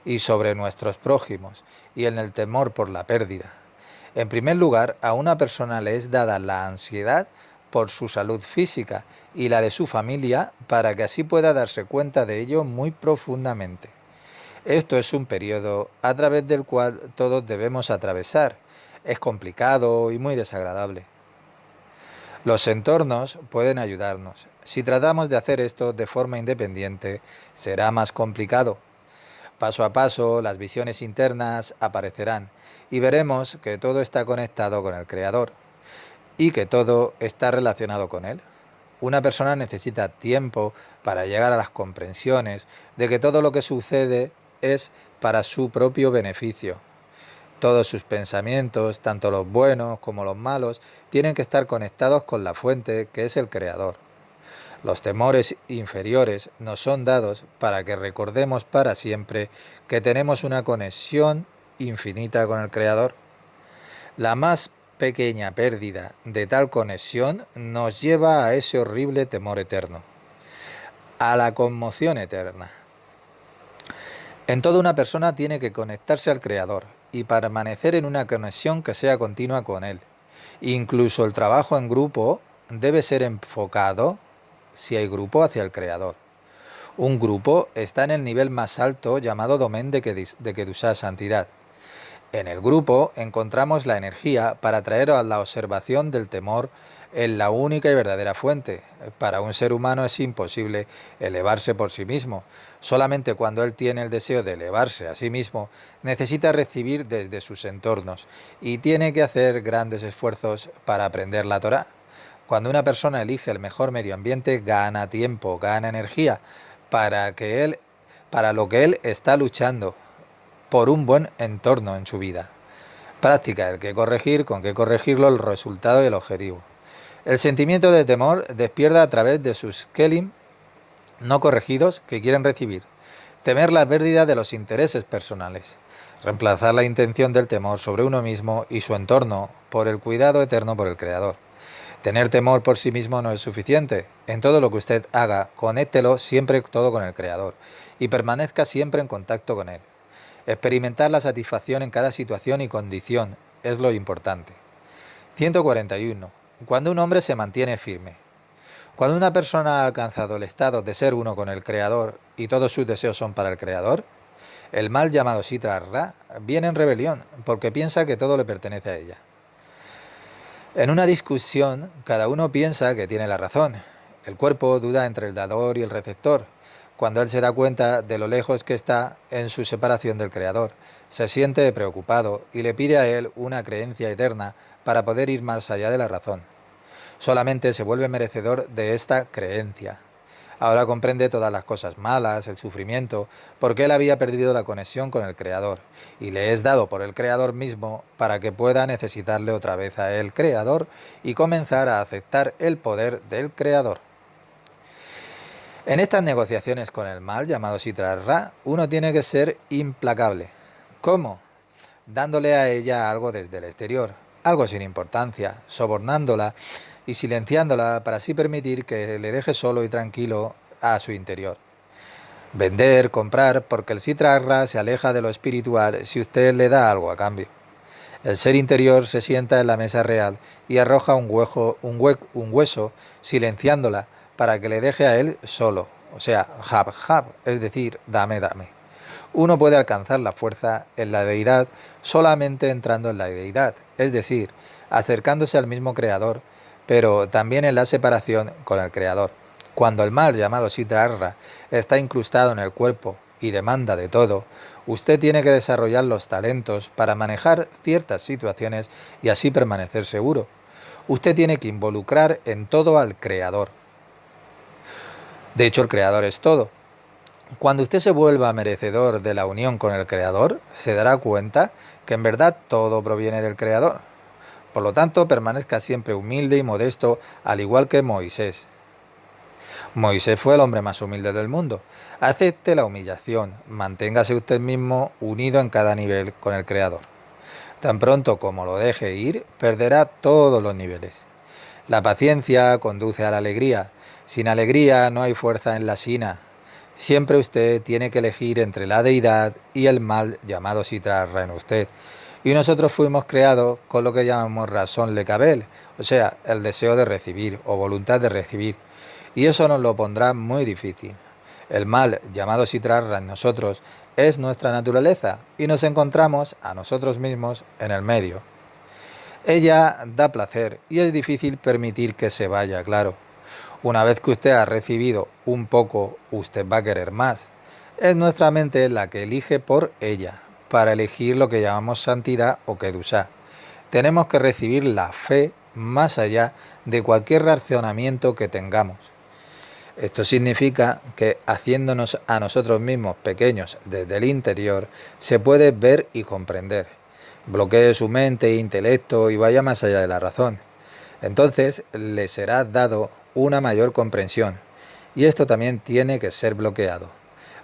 S1: y sobre nuestros prójimos y en el temor por la pérdida, en primer lugar, a una persona le es dada la ansiedad por su salud física y la de su familia para que así pueda darse cuenta de ello muy profundamente. Esto es un periodo a través del cual todos debemos atravesar. Es complicado y muy desagradable. Los entornos pueden ayudarnos. Si tratamos de hacer esto de forma independiente, será más complicado. Paso a paso, las visiones internas aparecerán y veremos que todo está conectado con el Creador y que todo está relacionado con Él. Una persona necesita tiempo para llegar a las comprensiones de que todo lo que sucede es para su propio beneficio. Todos sus pensamientos, tanto los buenos como los malos, tienen que estar conectados con la fuente que es el Creador. Los temores inferiores nos son dados para que recordemos para siempre que tenemos una conexión infinita con el Creador. La más pequeña pérdida de tal conexión nos lleva a ese horrible temor eterno, a la conmoción eterna. En toda una persona tiene que conectarse al Creador y permanecer en una conexión que sea continua con Él. Incluso el trabajo en grupo debe ser enfocado, si hay grupo, hacia el Creador. Un grupo está en el nivel más alto llamado Domen de Kedushá, santidad. En el grupo encontramos la energía para traer a la observación del temor es la única y verdadera fuente. Para un ser humano es imposible elevarse por sí mismo. Solamente cuando él tiene el deseo de elevarse a sí mismo, necesita recibir desde sus entornos y tiene que hacer grandes esfuerzos para aprender la Torá. Cuando una persona elige el mejor medio ambiente, gana tiempo, gana energía para lo que él está luchando, por un buen entorno en su vida. Práctica, el que corregir, con qué corregirlo, el resultado y el objetivo. El sentimiento de temor despierta a través de sus kelim no corregidos que quieren recibir. Temer la pérdida de los intereses personales. Reemplazar la intención del temor sobre uno mismo y su entorno por el cuidado eterno por el Creador. Tener temor por sí mismo no es suficiente. En todo lo que usted haga, conéctelo siempre todo con el Creador y permanezca siempre en contacto con Él. Experimentar la satisfacción en cada situación y condición es lo importante. 141. Cuando un hombre se mantiene firme. Cuando una persona ha alcanzado el estado de ser uno con el Creador y todos sus deseos son para el Creador, el mal llamado Sitra Ra viene en rebelión porque piensa que todo le pertenece a ella. En una discusión, cada uno piensa que tiene la razón. El cuerpo duda entre el dador y el receptor. Cuando él se da cuenta de lo lejos que está en su separación del Creador, se siente preocupado y le pide a él una creencia eterna para poder ir más allá de la razón. Solamente se vuelve merecedor de esta creencia. Ahora comprende todas las cosas malas, el sufrimiento, porque él había perdido la conexión con el Creador, y le es dado por el Creador mismo para que pueda necesitarle otra vez a el Creador y comenzar a aceptar el poder del Creador. En estas negociaciones con el mal, llamado Sitra Ra, uno tiene que ser implacable. ¿Cómo? Dándole a ella algo desde el exterior, algo sin importancia, sobornándola y silenciándola para así permitir que le deje solo y tranquilo a su interior. Vender, comprar, porque el Sitra Ra se aleja de lo espiritual si usted le da algo a cambio. El ser interior se sienta en la mesa real y arroja un hueso, silenciándola para que le deje a él solo, o sea, hab, es decir, dame, dame. Uno puede alcanzar la fuerza en la deidad solamente entrando en la deidad, es decir, acercándose al mismo Creador, pero también en la separación con el Creador. Cuando el mal llamado Sitra Ra está incrustado en el cuerpo y demanda de todo, usted tiene que desarrollar los talentos para manejar ciertas situaciones y así permanecer seguro. Usted tiene que involucrar en todo al Creador. De hecho, el Creador es todo. Cuando usted se vuelva merecedor de la unión con el Creador, se dará cuenta que en verdad todo proviene del Creador. Por lo tanto, permanezca siempre humilde y modesto, al igual que Moisés. Moisés fue el hombre más humilde del mundo. Acepte la humillación, manténgase usted mismo unido en cada nivel con el Creador. Tan pronto como lo deje ir, perderá todos los niveles. La paciencia conduce a la alegría. Sin alegría no hay fuerza en la sina. Siempre usted tiene que elegir entre la deidad y el mal llamado Sitra Ra en usted. Y nosotros fuimos creados con lo que llamamos razón lecabel, o sea, el deseo de recibir o voluntad de recibir. Y eso nos lo pondrá muy difícil. El mal llamado Sitra Ra en nosotros es nuestra naturaleza y nos encontramos a nosotros mismos en el medio. Ella da placer y es difícil permitir que se vaya, claro. Una vez que usted ha recibido un poco, usted va a querer más. Es nuestra mente la que elige por ella, para elegir lo que llamamos santidad o kedushá. Tenemos que recibir la fe más allá de cualquier razonamiento que tengamos. Esto significa que haciéndonos a nosotros mismos pequeños desde el interior, se puede ver y comprender. Bloquee su mente e intelecto y vaya más allá de la razón. Entonces le será dado una mayor comprensión, y esto también tiene que ser bloqueado.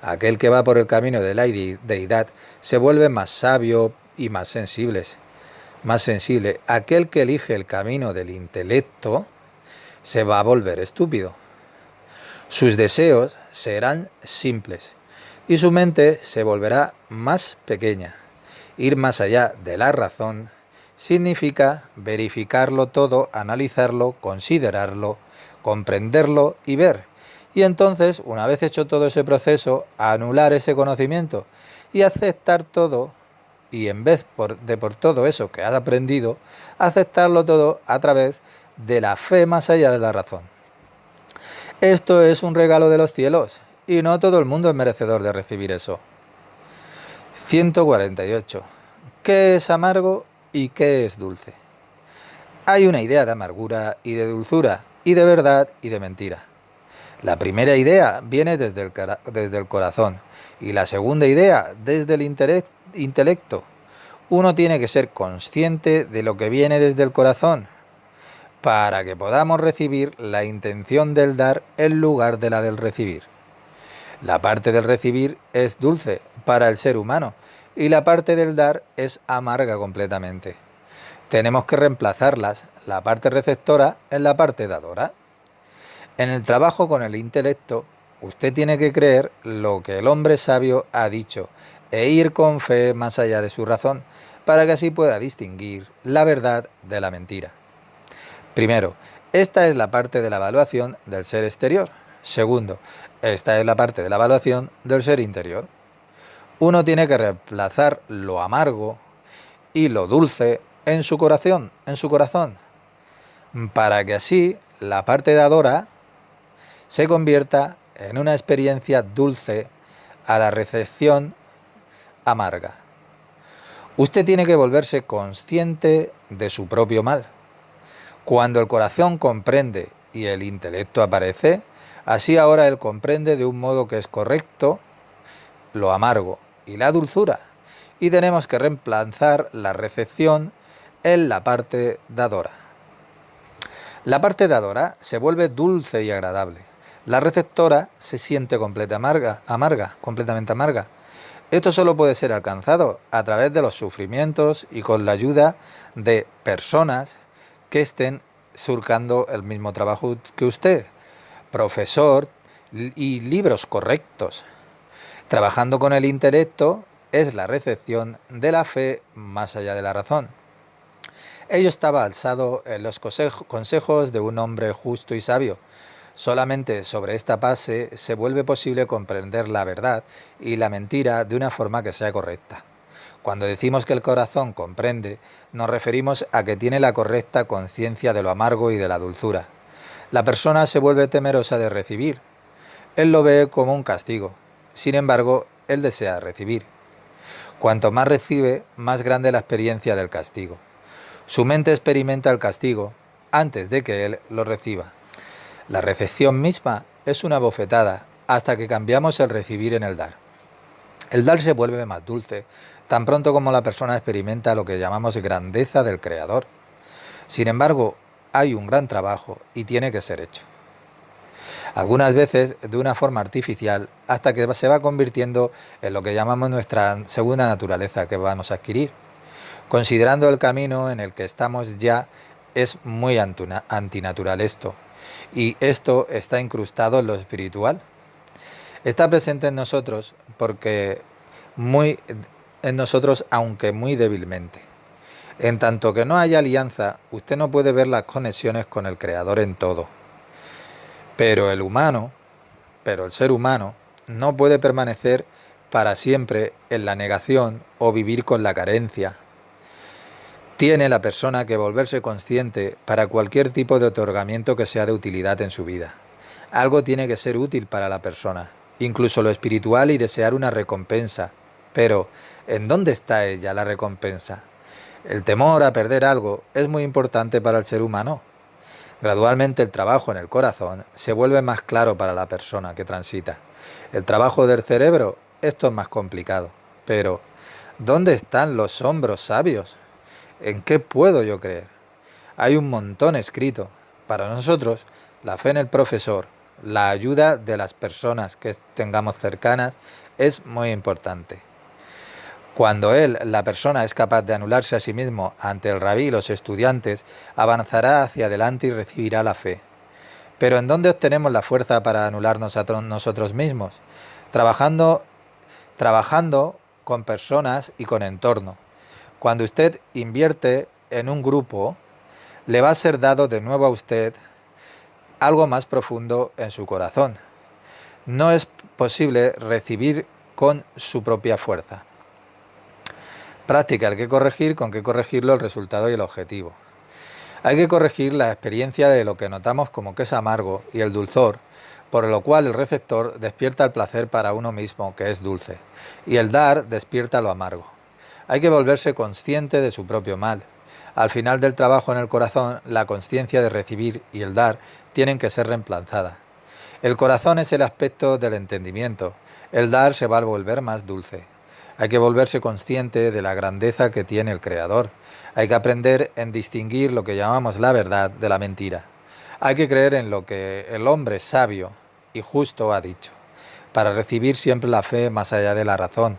S1: Aquel que va por el camino de la deidad se vuelve más sabio y más sensible. Aquel que elige el camino del intelecto se va a volver estúpido. Sus deseos serán simples y su mente se volverá más pequeña. Ir más allá de la razón significa verificarlo todo, analizarlo, considerarlo, comprenderlo y ver. Y entonces, una vez hecho todo ese proceso, anular ese conocimiento y aceptar todo, y en vez por todo eso que has aprendido, aceptarlo todo a través de la fe más allá de la razón. Esto es un regalo de los cielos y no todo el mundo es merecedor de recibir eso. 148. ¿Qué es amargo y qué es dulce? Hay una idea de amargura y de dulzura, y de verdad y de mentira. La primera idea viene desde el corazón y la segunda idea desde el intelecto. Uno tiene que ser consciente de lo que viene desde el corazón para que podamos recibir la intención del dar en lugar de la del recibir. La parte del recibir es dulce para el ser humano y la parte del dar es amarga completamente. Tenemos que reemplazarlas, la parte receptora en la parte dadora. En el trabajo con el intelecto, usted tiene que creer lo que el hombre sabio ha dicho e ir con fe más allá de su razón, para que así pueda distinguir la verdad de la mentira. Primero, esta es la parte de la evaluación del ser exterior. Segundo, esta es la parte de la evaluación del ser interior. Uno tiene que reemplazar lo amargo y lo dulce en su corazón, para que así la parte dadora se convierta en una experiencia dulce a la recepción amarga. Usted tiene que volverse consciente de su propio mal. Cuando el corazón comprende y el intelecto aparece, así ahora él comprende de un modo que es correcto lo amargo y la dulzura, y tenemos que reemplazar la recepción en la parte dadora. La parte dadora se vuelve dulce y agradable. La receptora se siente completamente amarga. Esto solo puede ser alcanzado a través de los sufrimientos y con la ayuda de personas que estén surcando el mismo trabajo que usted, profesor y libros correctos. Trabajando con el intelecto es la recepción de la fe más allá de la razón. Ello estaba alzado en los consejos de un hombre justo y sabio. Solamente sobre esta base se vuelve posible comprender la verdad y la mentira de una forma que sea correcta. Cuando decimos que el corazón comprende, nos referimos a que tiene la correcta conciencia de lo amargo y de la dulzura. La persona se vuelve temerosa de recibir. Él lo ve como un castigo. Sin embargo, él desea recibir. Cuanto más recibe, más grande la experiencia del castigo. Su mente experimenta el castigo antes de que él lo reciba. La recepción misma es una bofetada hasta que cambiamos el recibir en el dar. El dar se vuelve más dulce, tan pronto como la persona experimenta lo que llamamos grandeza del Creador. Sin embargo, hay un gran trabajo y tiene que ser hecho. Algunas veces de una forma artificial, hasta que se va convirtiendo en lo que llamamos nuestra segunda naturaleza que vamos a adquirir. Considerando el camino en el que estamos ya, es muy antinatural esto. Y esto está incrustado en lo espiritual. Está presente en nosotros aunque muy débilmente. En tanto que no haya alianza, usted no puede ver las conexiones con el Creador en todo. Pero el ser humano, no puede permanecer para siempre en la negación o vivir con la carencia. Tiene la persona que volverse consciente para cualquier tipo de otorgamiento que sea de utilidad en su vida. Algo tiene que ser útil para la persona, incluso lo espiritual, y desear una recompensa. Pero, ¿en dónde está ella, la recompensa? El temor a perder algo es muy importante para el ser humano. Gradualmente el trabajo en el corazón se vuelve más claro para la persona que transita. El trabajo del cerebro, esto es más complicado. Pero, ¿dónde están los hombros sabios? ¿En qué puedo yo creer? Hay un montón escrito. Para nosotros, la fe en el profesor, la ayuda de las personas que tengamos cercanas, es muy importante. Cuando la persona, es capaz de anularse a sí mismo ante el rabí y los estudiantes, avanzará hacia adelante y recibirá la fe. Pero ¿en dónde obtenemos la fuerza para anularnos a nosotros mismos? Trabajando con personas y con entorno. Cuando usted invierte en un grupo, le va a ser dado de nuevo a usted algo más profundo en su corazón. No es posible recibir con su propia fuerza. Práctica, hay que corregir, con qué corregirlo, el resultado y el objetivo. Hay que corregir la experiencia de lo que notamos como que es amargo y el dulzor, por lo cual el receptor despierta el placer para uno mismo, que es dulce, y el dar despierta lo amargo. Hay que volverse consciente de su propio mal. Al final del trabajo en el corazón, la consciencia de recibir y el dar tienen que ser reemplazadas. El corazón es el aspecto del entendimiento, el dar se va a volver más dulce. Hay que volverse consciente de la grandeza que tiene el Creador. Hay que aprender en distinguir lo que llamamos la verdad de la mentira. Hay que creer en lo que el hombre sabio y justo ha dicho, para recibir siempre la fe más allá de la razón.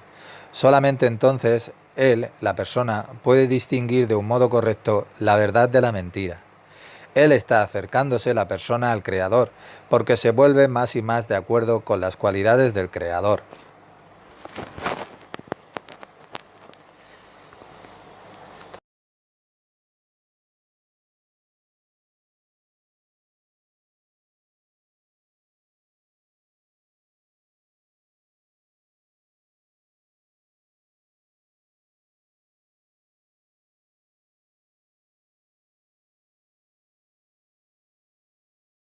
S1: Solamente entonces él, la persona, puede distinguir de un modo correcto la verdad de la mentira. Él está acercándose la persona al Creador, porque se vuelve más y más de acuerdo con las cualidades del Creador.